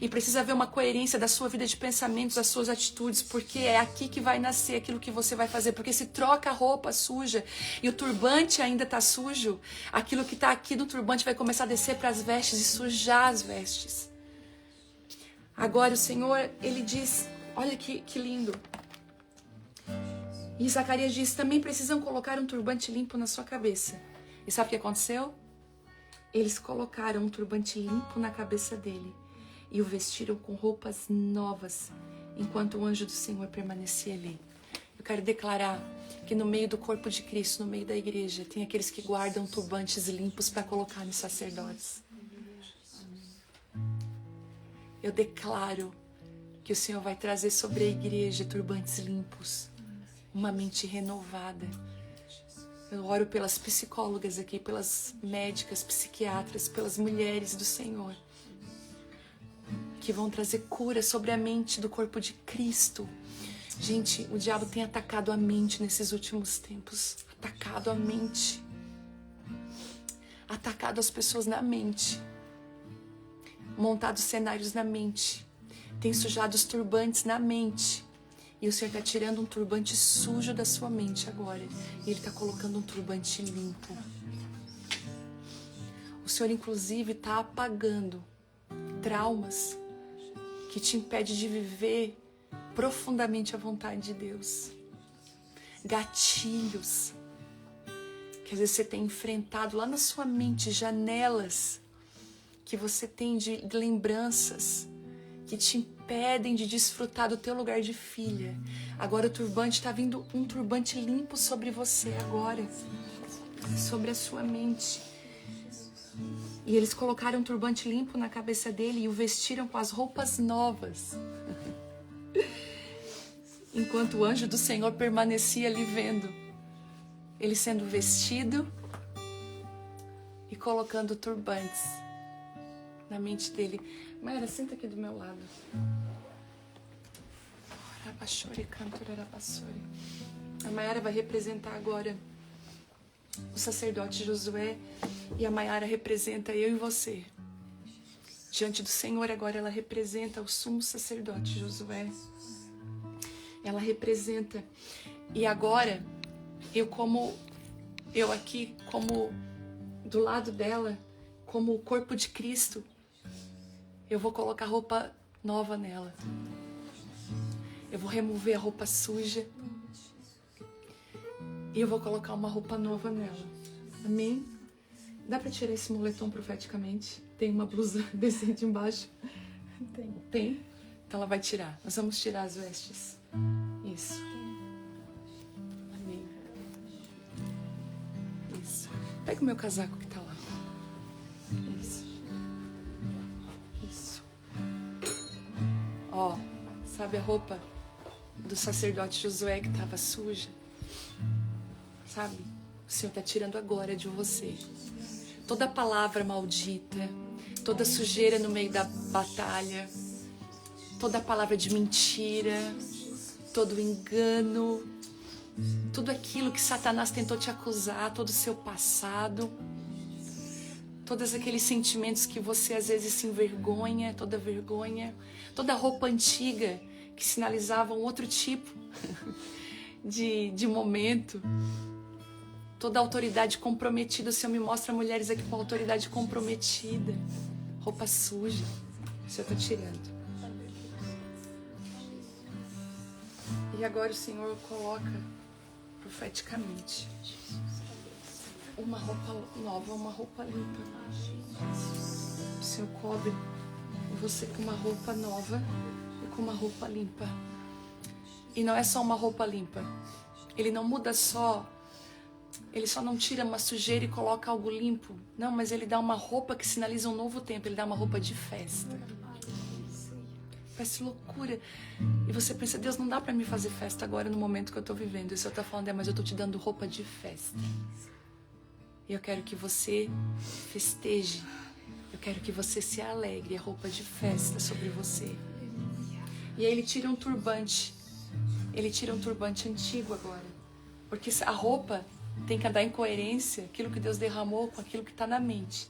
E precisa haver uma coerência da sua vida de pensamentos, das suas atitudes, porque é aqui que vai nascer aquilo que você vai fazer. Porque se troca a roupa suja e o turbante ainda está sujo, aquilo que está aqui no turbante vai começar a descer para as vestes e sujar as vestes. Agora o Senhor, ele diz, olha que lindo. E Zacarias diz, também precisam colocar um turbante limpo na sua cabeça. E sabe o que aconteceu? Eles colocaram um turbante limpo na cabeça dele e o vestiram com roupas novas, enquanto o anjo do Senhor permanecia ali. Eu quero declarar que no meio do corpo de Cristo, no meio da igreja, tem aqueles que guardam turbantes limpos para colocar nos sacerdotes. Eu declaro que o Senhor vai trazer sobre a igreja turbantes limpos, uma mente renovada. Eu oro pelas psicólogas aqui, pelas médicas, psiquiatras, pelas mulheres do Senhor, que vão trazer cura sobre a mente do corpo de Cristo. Gente, o diabo tem atacado a mente nesses últimos tempos. Atacado a mente. Atacado as pessoas na mente. Montado cenários na mente. Tem sujado os turbantes na mente. E o Senhor está tirando um turbante sujo da sua mente agora. E Ele está colocando um turbante limpo. O Senhor, inclusive, está apagando traumas que te impedem de viver profundamente a vontade de Deus. Gatilhos que às vezes você tem enfrentado lá na sua mente, janelas que você tem de lembranças que te impedem de desfrutar do teu lugar de filha. Agora o turbante está vindo, um turbante limpo sobre você agora, sobre a sua mente. E eles colocaram um turbante limpo na cabeça dele e o vestiram com as roupas novas. Enquanto o anjo do Senhor permanecia ali vendo ele sendo vestido e colocando turbantes na mente dele. Mayara, senta aqui do meu lado. A Mayara vai representar agora o sacerdote Josué e a Mayara representa eu e você. Diante do Senhor agora ela representa o sumo sacerdote Josué. Ela representa. E agora eu aqui como do lado dela, como o corpo de Cristo, eu vou colocar roupa nova nela. Eu vou remover a roupa suja e eu vou colocar uma roupa nova nela. Amém? Dá pra tirar esse moletom profeticamente? Tem uma blusa decente embaixo? Tem? Então ela vai tirar. Nós vamos tirar as vestes. Isso. Amém. Isso. Pega o meu casaco que tá lá. Isso. Isso. Ó, sabe a roupa do sacerdote Josué que estava suja? Sabe? O Senhor está tirando agora de você toda palavra maldita, toda sujeira no meio da batalha, toda palavra de mentira, todo engano, tudo aquilo que Satanás tentou te acusar, todo o seu passado, todos aqueles sentimentos que você às vezes se envergonha, toda vergonha, toda roupa antiga que sinalizava um outro tipo de momento, toda autoridade comprometida. O Senhor me mostra mulheres aqui com autoridade comprometida, roupa suja, o Senhor está tirando. E agora o Senhor coloca profeticamente uma roupa nova, uma roupa limpa. O Senhor cobre você com uma roupa nova e com uma roupa limpa. E não é só uma roupa limpa. Ele não muda só, ele só não tira uma sujeira e coloca algo limpo. Não, mas ele dá uma roupa que sinaliza um novo tempo. Ele dá uma roupa de festa. Parece loucura. E você pensa, Deus, não dá pra me fazer festa agora no momento que eu tô vivendo. E o Senhor tá falando, mas eu tô te dando roupa de festa. E eu quero que você festeje. Eu quero que você se alegre. É roupa de festa sobre você. E aí ele tira um turbante. Ele tira um turbante antigo agora. Porque a roupa tem que andar em coerência aquilo que Deus derramou com aquilo que está na mente.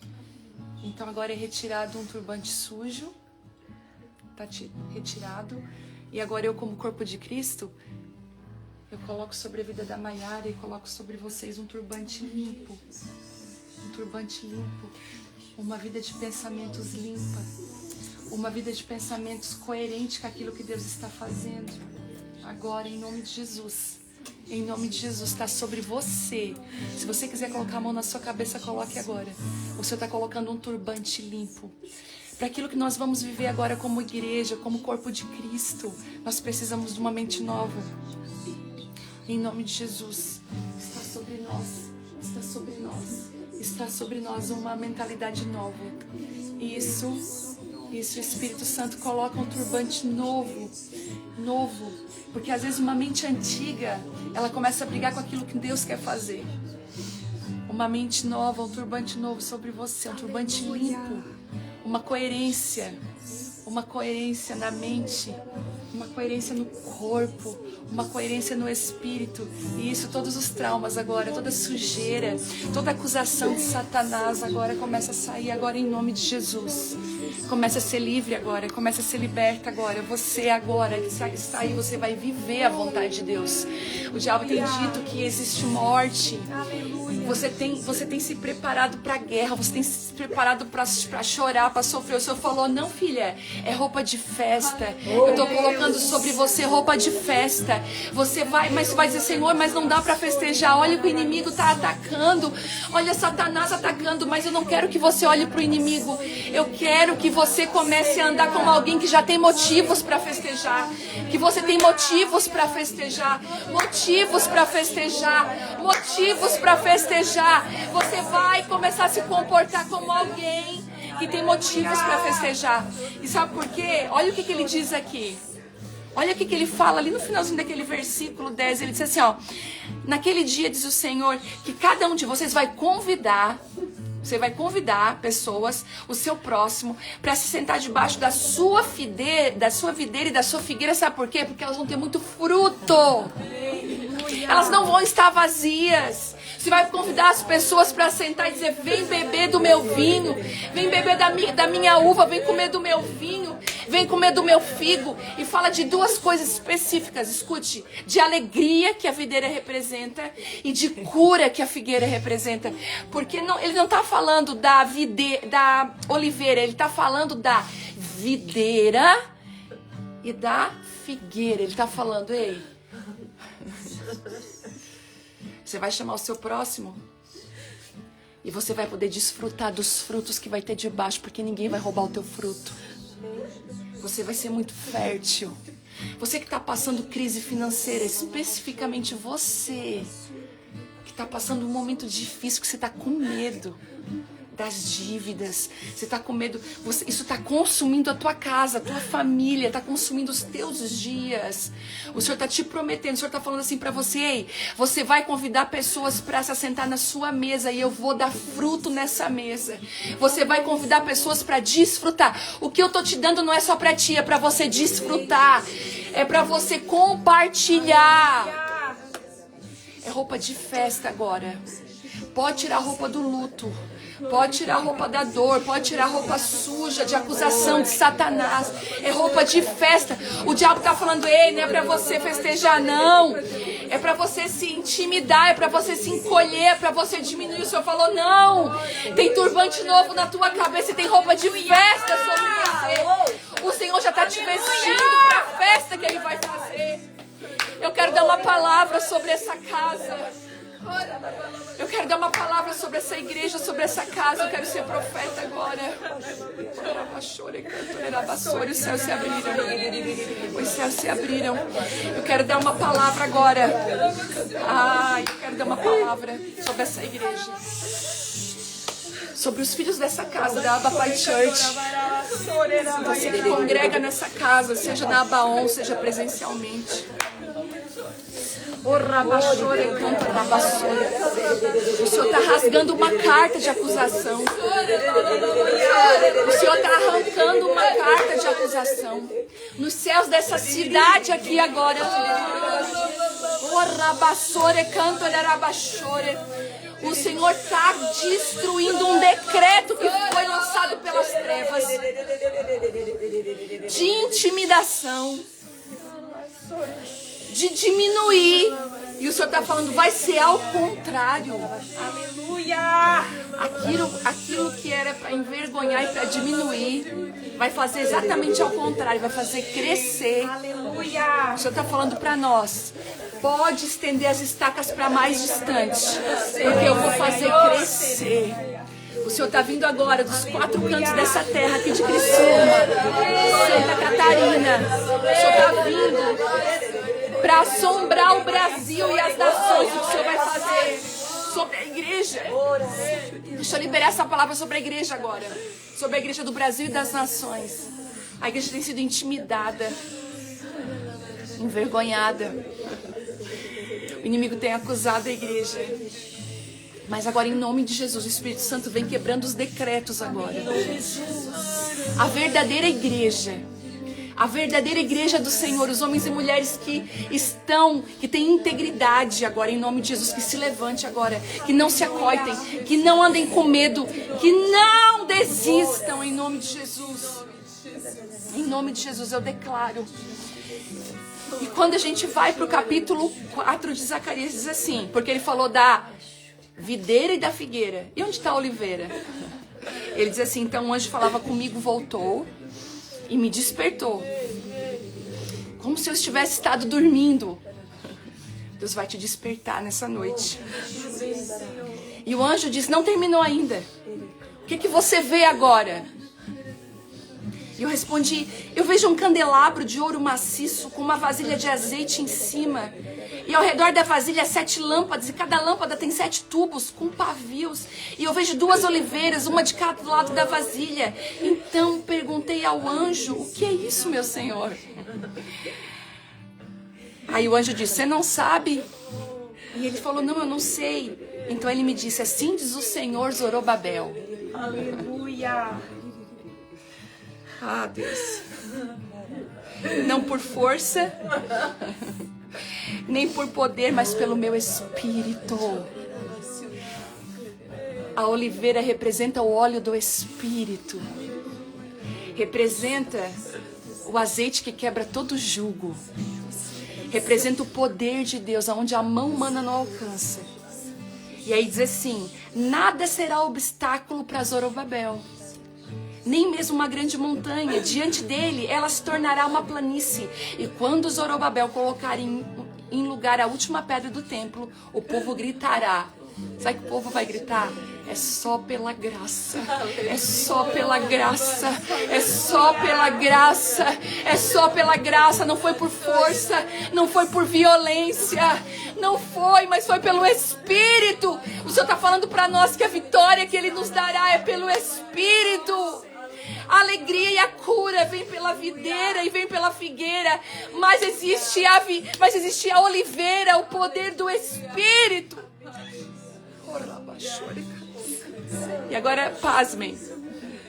Então agora é retirado um turbante sujo. Está retirado. E agora eu, como corpo de Cristo, eu coloco sobre a vida da Mayara e coloco sobre vocês um turbante limpo. Um turbante limpo. Uma vida de pensamentos limpa. Uma vida de pensamentos coerente com aquilo que Deus está fazendo. Agora, em nome de Jesus. Em nome de Jesus, está sobre você. Se você quiser colocar a mão na sua cabeça, coloque agora. O Senhor está colocando um turbante limpo. Para aquilo que nós vamos viver agora como igreja, como corpo de Cristo, nós precisamos de uma mente nova. Em nome de Jesus, está sobre nós, está sobre nós, está sobre nós uma mentalidade nova. Isso, o Espírito Santo coloca um turbante novo, porque às vezes uma mente antiga, ela começa a brigar com aquilo que Deus quer fazer. Uma mente nova, um turbante novo sobre você, um turbante limpo, uma coerência na mente, uma coerência no corpo, uma coerência no espírito. E isso, todos os traumas agora, toda sujeira, toda acusação de Satanás agora começa a sair agora em nome de Jesus. Começa a ser livre agora, começa a ser liberta agora. Você agora que está aí, você vai viver a vontade de Deus. O diabo tem dito que existe morte. Você tem se preparado para a guerra, você tem se preparado para chorar, para sofrer. O Senhor falou, não, filha, é roupa de festa. Eu estou colocando sobre você roupa de festa. Você vai dizer, Senhor, mas não dá para festejar. Olha que o inimigo está atacando. Olha Satanás atacando, mas eu não quero que você olhe para o inimigo. Eu quero que você comece a andar como alguém que já tem motivos para festejar. Que você tem motivos para festejar. Motivos para festejar. Motivos para festejar. Você vai começar a se comportar como alguém que tem motivos para festejar. E sabe por quê? Olha o que ele diz aqui. Olha o que ele fala ali no finalzinho daquele versículo 10. Ele diz assim, ó. Naquele dia, diz o Senhor, que cada um de vocês vai convidar... Você vai convidar pessoas, o seu próximo, para se sentar debaixo da sua videira e da sua figueira. Sabe por quê? Porque elas vão ter muito fruto. Elas não vão estar vazias. Você vai convidar as pessoas para sentar e dizer, vem beber do meu vinho, vem beber da minha uva, vem comer do meu vinho, vem comer do meu figo. E fala de duas coisas específicas, escute, de alegria que a videira representa e de cura que a figueira representa. Porque ele não está falando da oliveira, ele está falando da videira e da figueira. Ele está falando, ei, você vai chamar o seu próximo e você vai poder desfrutar dos frutos que vai ter debaixo, porque ninguém vai roubar o teu fruto. Você vai ser muito fértil. Você que está passando crise financeira, especificamente você que está passando um momento difícil, que você está com medo das dívidas, você está com medo, isso está consumindo a tua casa, a tua família, está consumindo os teus dias. O Senhor está te prometendo, o Senhor está falando assim para você, ei, você vai convidar pessoas para se assentar na sua mesa e eu vou dar fruto nessa mesa. Você vai convidar pessoas para desfrutar. O que eu estou te dando não é só para ti, é para você desfrutar, é para você compartilhar. É roupa de festa agora. Pode tirar a roupa do luto. Pode tirar a roupa da dor, pode tirar a roupa suja de acusação de Satanás. É roupa de festa. O diabo está falando, ei, não é para você festejar, não. É para você se intimidar, é para você se encolher, é para você diminuir. O Senhor falou, não. Tem turbante novo na tua cabeça e tem roupa de festa sobre você. O Senhor já está te vestindo para a festa que Ele vai fazer. Eu quero dar uma palavra sobre essa casa. Eu quero dar uma palavra sobre essa igreja, sobre essa casa. Eu quero ser profeta agora. Os céus se abriram. Os céus se abriram. Eu quero dar uma palavra agora. Eu quero dar uma palavra sobre essa igreja, sobre os filhos dessa casa, da Abba Pai Church. Você que congrega nessa casa, seja na Abaon, seja presencialmente. O Senhor está rasgando uma carta de acusação. O Senhor está arrancando uma carta de acusação nos céus dessa cidade aqui agora. O Senhor está destruindo um decreto que foi lançado pelas trevas de intimidação, de diminuir. E o Senhor está falando, vai ser ao contrário. Aleluia! Aquilo que era para envergonhar e para diminuir, vai fazer exatamente ao contrário, vai fazer crescer. Aleluia! O Senhor está falando para nós, pode estender as estacas para mais distante, porque eu vou fazer crescer. O Senhor está vindo agora dos 4 cantos dessa terra aqui de Criciúma, Santa Catarina. O Senhor está vindo para assombrar o Brasil e as nações. O que o Senhor vai fazer sobre a igreja? Deixa eu liberar essa palavra sobre a igreja agora. Sobre a igreja do Brasil e das nações. A igreja tem sido intimidada, envergonhada. O inimigo tem acusado a igreja. Mas agora, em nome de Jesus, o Espírito Santo vem quebrando os decretos agora. A verdadeira igreja, A verdadeira igreja do Senhor, os homens e mulheres que têm integridade agora, em nome de Jesus, que se levante agora, que não se acoitem, que não andem com medo, que não desistam, em nome de Jesus. Em nome de Jesus eu declaro. E quando a gente vai para o capítulo 4 de Zacarias, diz assim, porque ele falou da videira e da figueira. E onde está a oliveira? Ele diz assim, então o anjo falava comigo, voltou e me despertou. Como se eu estivesse estado dormindo. Deus vai te despertar nessa noite. E o anjo diz, não terminou ainda. O que você vê agora? E eu respondi, eu vejo um candelabro de ouro maciço com uma vasilha de azeite em cima. E ao redor da vasilha 7 lâmpadas, e cada lâmpada tem 7 tubos com pavios. E eu vejo 2 oliveiras, uma de cada lado da vasilha. Então perguntei ao anjo, o que é isso, meu senhor? Aí o anjo disse, você não sabe? E ele falou, não, eu não sei. Então ele me disse, assim diz o Senhor Zorobabel. Aleluia. Ah, Deus. Não por força, nem por poder, mas pelo meu espírito. A oliveira representa o óleo do espírito. Representa o azeite que quebra todo jugo. Representa o poder de Deus, aonde a mão humana não alcança. E aí diz assim, nada será obstáculo para Zorobabel. Nem mesmo uma grande montanha. Diante dele, ela se tornará uma planície. E quando Zorobabel colocar em lugar a última pedra do templo, o povo gritará. Sabe o que o povo vai gritar? É só pela graça. É só pela graça. É só pela graça. É só pela graça. Não foi por força. Não foi por violência. Não foi, mas foi pelo Espírito. O Senhor está falando para nós que a vitória que Ele nos dará é pelo Espírito. A alegria e a cura vem pela videira e vem pela figueira, mas existe a oliveira, o poder do Espírito. E agora, pasmem,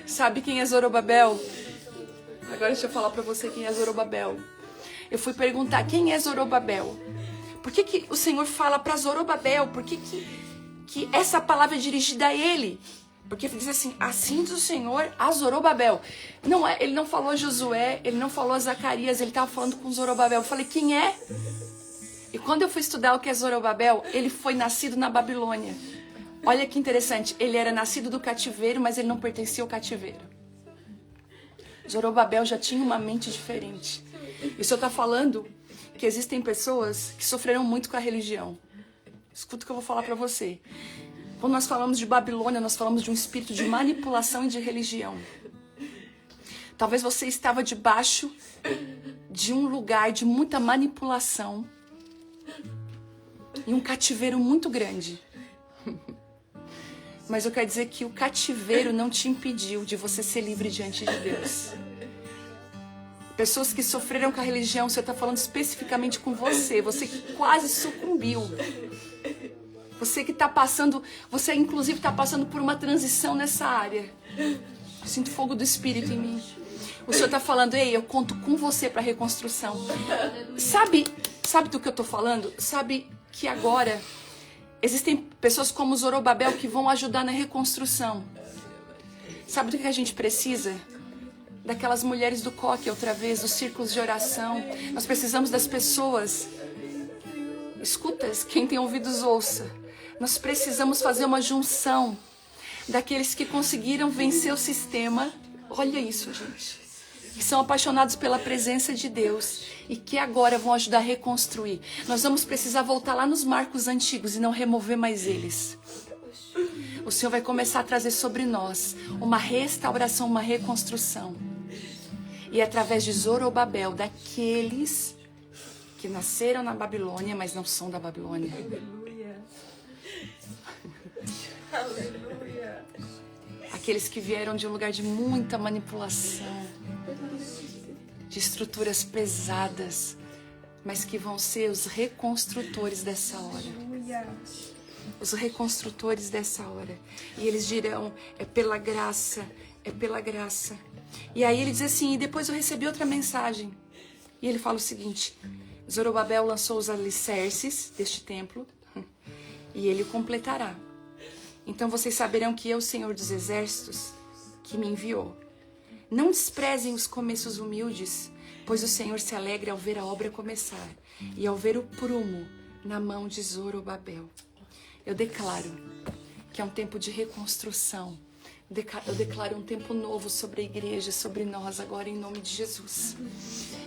sabe quem é Zorobabel? Agora deixa eu falar para você quem é Zorobabel. Eu fui perguntar quem é Zorobabel. Por que o Senhor fala para Zorobabel? Por que essa palavra é dirigida a ele? Porque diz assim, assim diz o Senhor a Zorobabel. Não é, ele não falou a Josué, ele não falou a Zacarias, ele estava falando com Zorobabel. Eu falei, quem é? E quando eu fui estudar o que é Zorobabel, ele foi nascido na Babilônia. Olha que interessante, ele era nascido do cativeiro, mas ele não pertencia ao cativeiro. Zorobabel já tinha uma mente diferente. E o Senhor está falando que existem pessoas que sofreram muito com a religião. Escuta o que eu vou falar para você. Quando nós falamos de Babilônia, nós falamos de um espírito de manipulação e de religião. Talvez você estava debaixo de um lugar de muita manipulação e um cativeiro muito grande. Mas eu quero dizer que o cativeiro não te impediu de você ser livre diante de Deus. Pessoas que sofreram com a religião, o Senhor está falando especificamente com você. Você que quase sucumbiu. Você que está passando, você inclusive está passando por uma transição nessa área. Eu sinto fogo do Espírito em mim. O Senhor está falando, ei, eu conto com você para a reconstrução. Sabe do que eu estou falando? Sabe que agora existem pessoas como Zorobabel que vão ajudar na reconstrução. Sabe do que a gente precisa? Daquelas mulheres do coque outra vez, dos círculos de oração. Nós precisamos das pessoas. Escuta, quem tem ouvidos ouça. Nós precisamos fazer uma junção daqueles que conseguiram vencer o sistema. Olha isso, gente. Que são apaixonados pela presença de Deus e que agora vão ajudar a reconstruir. Nós vamos precisar voltar lá nos marcos antigos e não remover mais eles. O Senhor vai começar a trazer sobre nós uma restauração, uma reconstrução. E através de Zorobabel, daqueles que nasceram na Babilônia, mas não são da Babilônia. Aleluia. Aqueles que vieram de um lugar de muita manipulação, de estruturas pesadas, mas que vão ser os reconstrutores dessa hora. Os reconstrutores dessa hora. E eles dirão, é pela graça, é pela graça. E aí ele diz assim, e depois eu recebi outra mensagem. E ele fala o seguinte, Zorobabel lançou os alicerces deste templo e ele o completará. Então vocês saberão que eu, Senhor dos Exércitos, que me enviou. Não desprezem os começos humildes, pois o Senhor se alegra ao ver a obra começar e ao ver o prumo na mão de Zorobabel. Eu declaro que é um tempo de reconstrução. Eu declaro um tempo novo sobre a igreja, sobre nós agora, em nome de Jesus.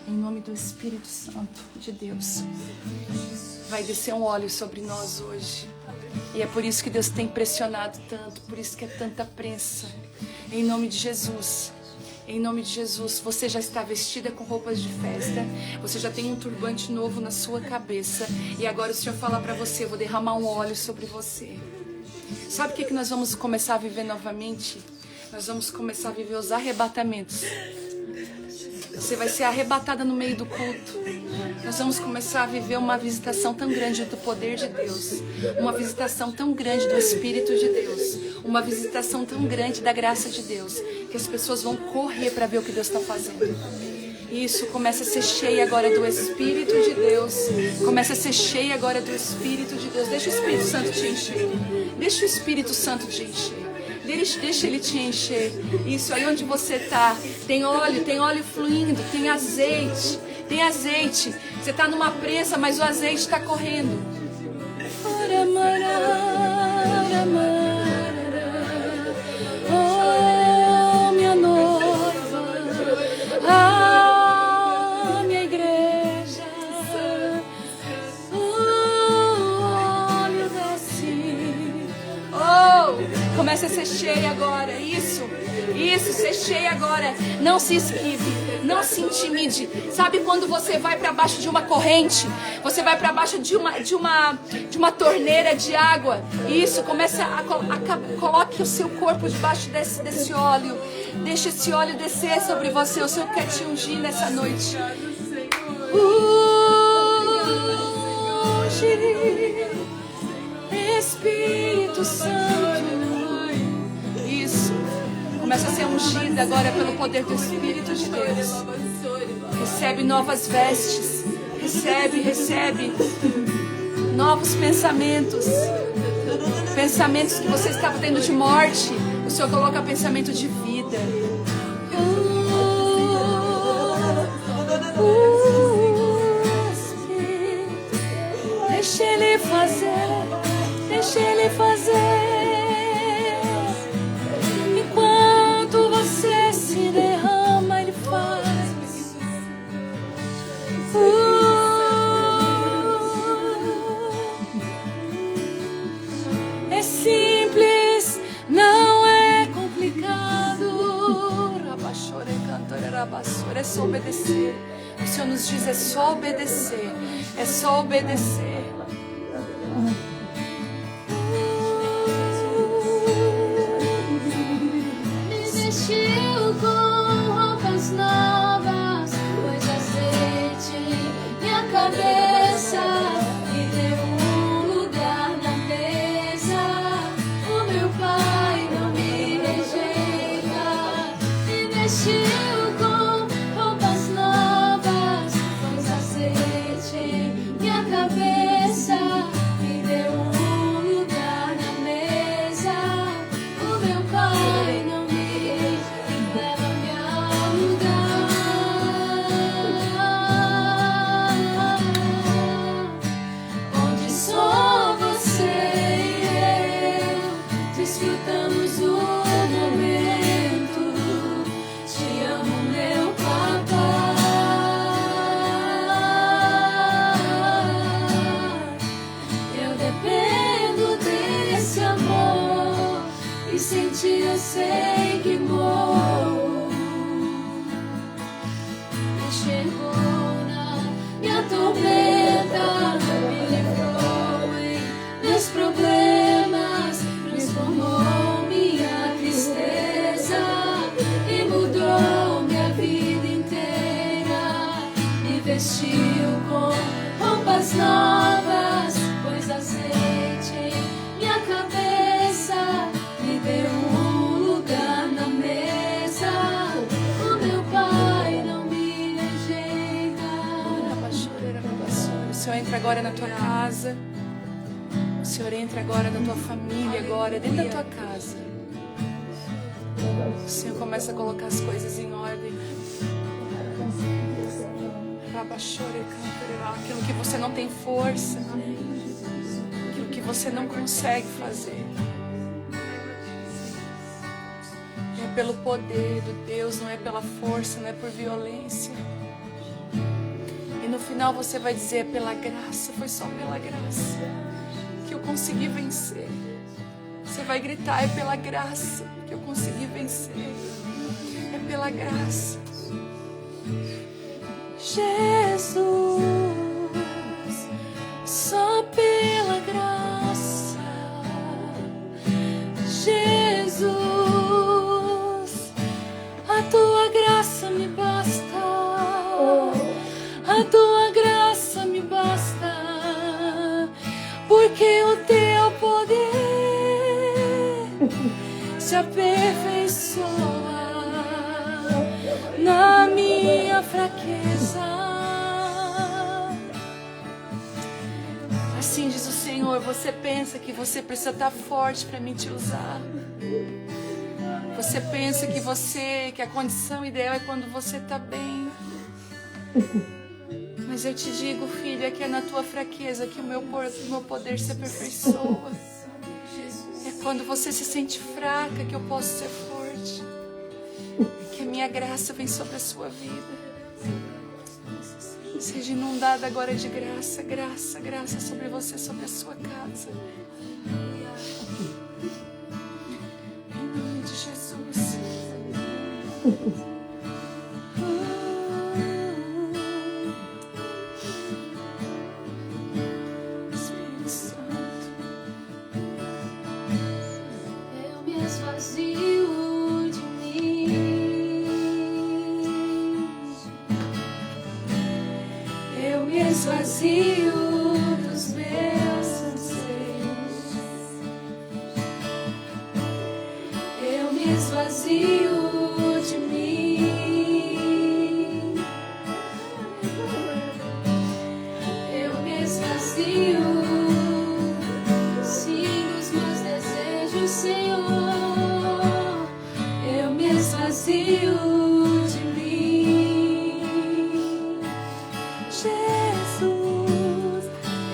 Em nome do Espírito Santo de Deus. Vai descer um óleo sobre nós hoje. E é por isso que Deus tem pressionado tanto, por isso que é tanta prensa. Em nome de Jesus. Em nome de Jesus, você já está vestida com roupas de festa, você já tem um turbante novo na sua cabeça, e agora o Senhor fala para você, eu vou derramar um óleo sobre você. Sabe o que nós vamos começar a viver novamente? Nós vamos começar a viver os arrebatamentos. Você vai ser arrebatada no meio do culto. Nós vamos começar a viver uma visitação tão grande do poder de Deus. Uma visitação tão grande do Espírito de Deus. Uma visitação tão grande da graça de Deus. Que as pessoas vão correr para ver o que Deus está fazendo. Isso, começa a ser cheia agora do Espírito de Deus. Começa a ser cheia agora do Espírito de Deus. Deixa o Espírito Santo te encher. Deixa o Espírito Santo te encher. Deixa ele te encher. Isso, aí onde você está, tem óleo fluindo, tem azeite. Tem azeite. Você está numa presa, mas o azeite está correndo. Oh, minha noiva. Ah, minha igreja. Oh, óleo desce. Oh, começa a ser cheia agora. Isso, ser cheia agora. Não se esquive, não se intimide. Sabe quando você vai para baixo de uma corrente? Você vai para baixo de uma torneira de água. Isso, começa coloque o seu corpo debaixo desse óleo. Deixa esse óleo descer sobre você. O Senhor quer te ungir nessa noite. Espírito Santo. Isso. Começa a ser ungida agora pelo poder do Espírito de Deus. Recebe novas vestes. Recebe novos pensamentos. Pensamentos que você estava tendo de morte. O Senhor coloca pensamento de vida. Deixa Ele fazer. Deixa Ele fazer. Enquanto você se derrama, Ele faz. É simples, não é complicado. É só obedecer. O Senhor nos diz, é só obedecer. É só obedecer. Me vestiu com roupas novas, pôs azeite em minha cabeça, me deu um lugar na mesa. O meu Pai não me rejeita. Me vestiu com roupas novas, pôs azeite em minha cabeça, me deu um lugar na mesa. O meu Pai não me rejeita, leva-me ao lugar onde só você e eu desfrutamos o momento. Te amo, meu papai. Eu dependo desse amor e sem ti eu sei que morro. Me enxergou na minha tormenta, me livrou em meus problemas, transformou minha tristeza e mudou minha vida inteira. Me vestiu com roupas novas, pôs azeite em minha cabeça, me deu um lugar na mesa. Senhor entra agora na tua casa. O Senhor entra agora na tua família, agora, dentro da tua casa. O Senhor começa a colocar as coisas em ordem. Aquilo que você não tem força, aquilo que você não consegue fazer. É pelo poder do Deus, não é pela força, não é por violência. E no final você vai dizer: é pela graça, foi só pela graça que eu consegui vencer. Você vai gritar: é pela graça que eu consegui vencer. É pela graça. Jesus, só pela graça. Jesus, a tua graça me basta. A tua graça me basta, porque o teu poder se aperfeiçoa na minha fraqueza. Assim diz o Senhor: você pensa que você precisa estar forte para mim te usar. Você pensa que a condição ideal é quando você está bem. Mas eu te digo, filha, que é na tua fraqueza que o meu poder se aperfeiçoa. É quando você se sente fraca que eu posso ser forte. Que a minha graça vem sobre a sua vida. Seja inundada agora de graça, graça, graça sobre você, sobre a sua casa. Em nome de Jesus. Espírito Santo. Eu me esvazio de mim. Eu me esvazio dos meus anseios. Eu me esvazio de mim. Eu me esvazio, sim, dos meus desejos, Senhor. Eu me esvazio de mim. Jesus,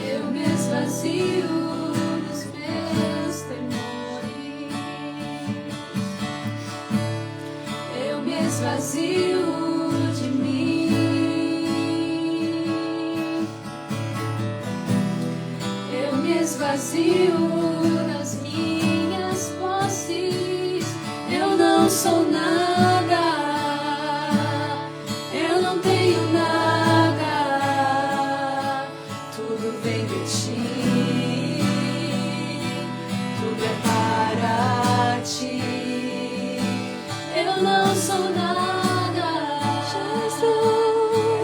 eu me esvazio dos meus temores. Eu me esvazio de mim. Eu me esvazio das minhas posses. Eu não sou nada. Eu não tenho nada. Tudo vem de ti. Tudo é para ti. Eu não sou nada, Jesus.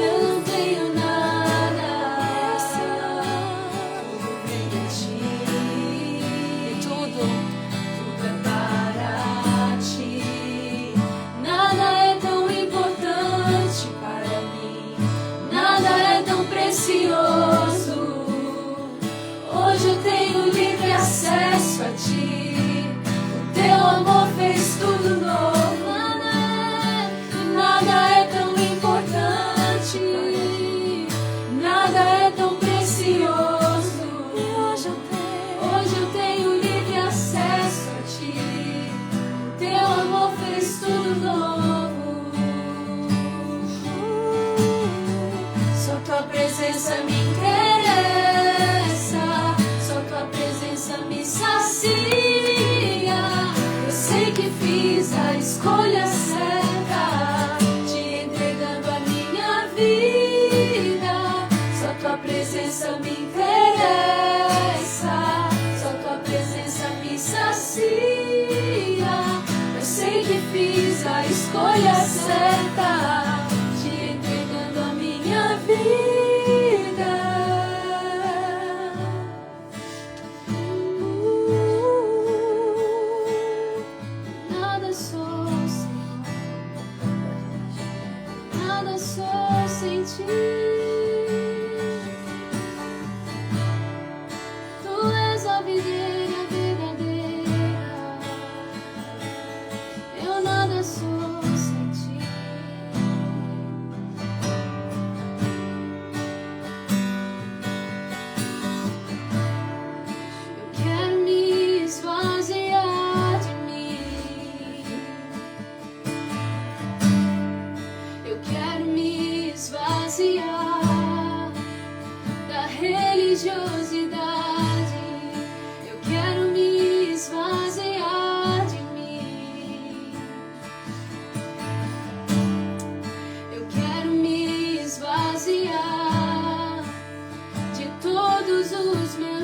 Eu não tenho nada, tudo vem de ti. E tudo é para ti. Nada é tão importante para mim. Nada é tão precioso. Hoje eu tenho livre acesso a ti. O teu amor fez tudo novo. Nada é tão importante, nada é tão precioso. Hoje eu tenho livre acesso a ti. O teu amor fez tudo novo. Só tua presença me interessa, só tua presença me sacia. Eu sei que fiz a escolha certa, te entregando a minha vida. Só tua presença me interessa, só tua presença me sacia. Eu sei que fiz a escolha certa, te entregando a minha vida. Nada sou, Senhor, nada sou sem ti.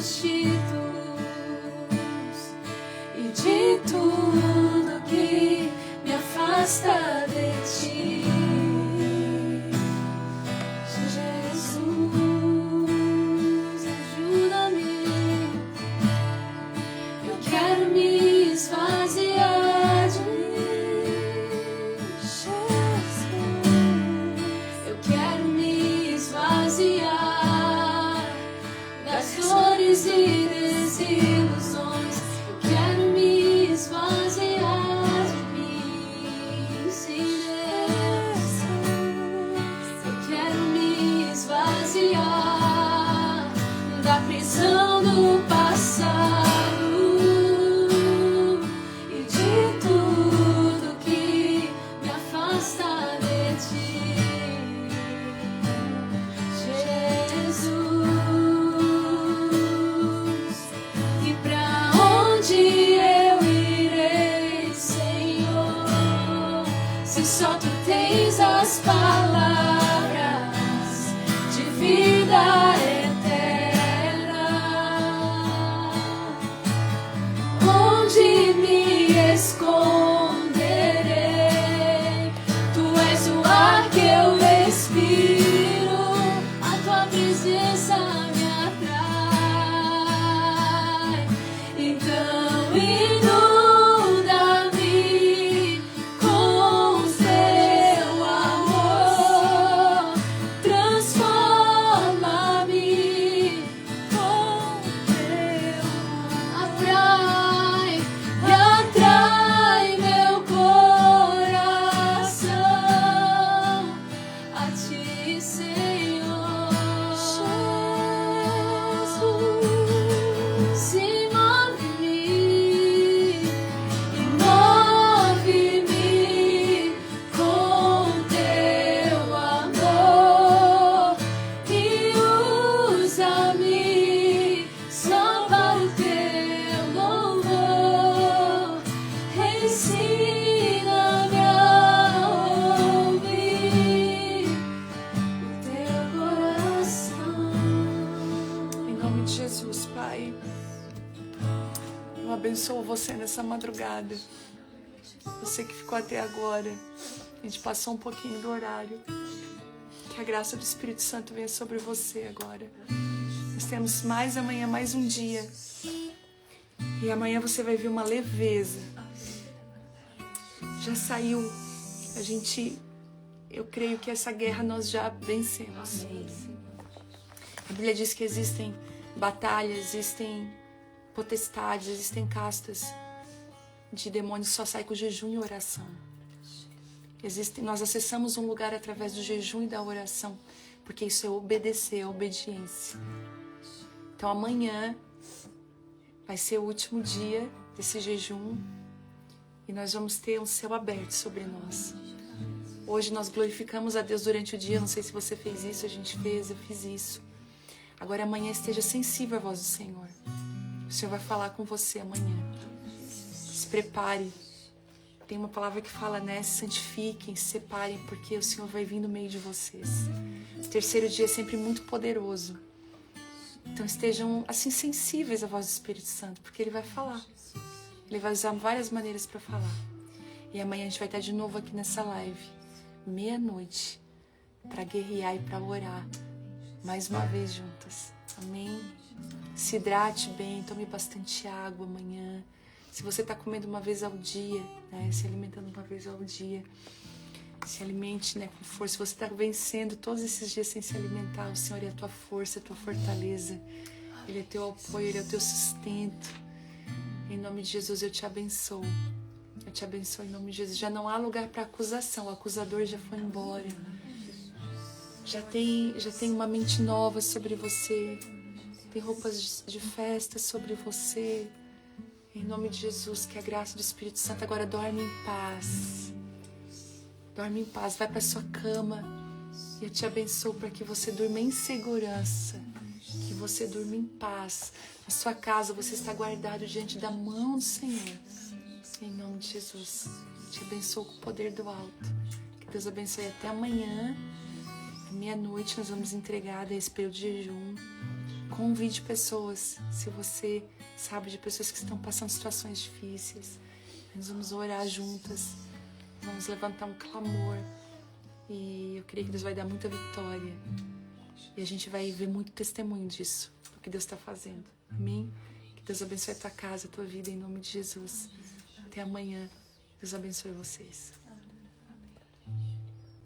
prostitutos e de tudo que me afasta de ti. Jesus, ajuda-me. Eu quero me esvaziar de mim. Jesus, eu quero me esvaziar das dores e desilusões. Eu quero me esvaziar de mim, sim, Deus. Eu quero me esvaziar da prisão do passado e de tudo que me afasta de ti. Jesus, e pra onde eu irei, Senhor, se só tu tens as palavras de vida eterna? Onde me esconderei? Tu és o ar que eu respiro, a tua presença me atrai. Então inunda-me com teu amor, transforma-me com teu atrai e atrai meu coração a ti, Senhor. Jesus, se move-me e move-me com teu amor e usa-me só para o teu louvor. Ensina-me a ouvir o teu coração. Em nome de Jesus, Pai, eu abençoo você nessa madrugada. Você que ficou até agora, a gente passou um pouquinho do horário. Que a graça do Espírito Santo venha sobre você agora. Nós temos mais amanhã, mais um dia. E amanhã você vai ver uma leveza. Já saiu. Eu creio que essa guerra nós já vencemos. A Bíblia diz que existem batalhas, existem potestades, existem castas de demônios que só saem com jejum e oração. Nós acessamos um lugar através do jejum e da oração, porque isso é obedecer, é obediência. Então amanhã vai ser o último dia desse jejum e nós vamos ter um céu aberto sobre nós. Hoje nós glorificamos a Deus durante o dia, não sei se você fez isso, a gente fez, eu fiz isso. Agora amanhã esteja sensível à voz do Senhor. O Senhor vai falar com você amanhã. Se prepare. Tem uma palavra que fala, né? Se santifiquem, se separem, porque o Senhor vai vir no meio de vocês. O terceiro dia é sempre muito poderoso. Então estejam assim sensíveis à voz do Espírito Santo, porque Ele vai falar. Ele vai usar várias maneiras para falar. E amanhã a gente vai estar de novo aqui nessa live, meia-noite, para guerrear e para orar. Mais uma vez juntas. Amém? Se hidrate bem, tome bastante água amanhã. Se você está comendo uma vez ao dia, né, se alimentando uma vez ao dia, se alimente, né, com força. Se você está vencendo todos esses dias sem se alimentar, o Senhor é a tua força, a tua fortaleza. Ele é teu apoio, Ele é o teu sustento. Em nome de Jesus eu te abençoo. Eu te abençoo em nome de Jesus. Já não há lugar para acusação, o acusador já foi embora. Já tem uma mente nova sobre você. Tem roupas de festa sobre você. Em nome de Jesus, que a graça do Espírito Santo agora dorme em paz. Dorme em paz, vai para sua cama. E eu te abençoo para que você durma em segurança. Que você durma em paz. Na sua casa você está guardado diante da mão do Senhor. Em nome de Jesus. Te abençoo com o poder do alto. Que Deus abençoe até amanhã. Meia-noite nós vamos entregar esse período de jejum. Convide pessoas, se você sabe de pessoas que estão passando situações difíceis. Nós vamos orar juntas, vamos levantar um clamor. E eu creio que Deus vai dar muita vitória. E a gente vai ver muito testemunho disso, do que Deus está fazendo. Amém? Que Deus abençoe a tua casa, a tua vida, em nome de Jesus. Até amanhã. Deus abençoe vocês.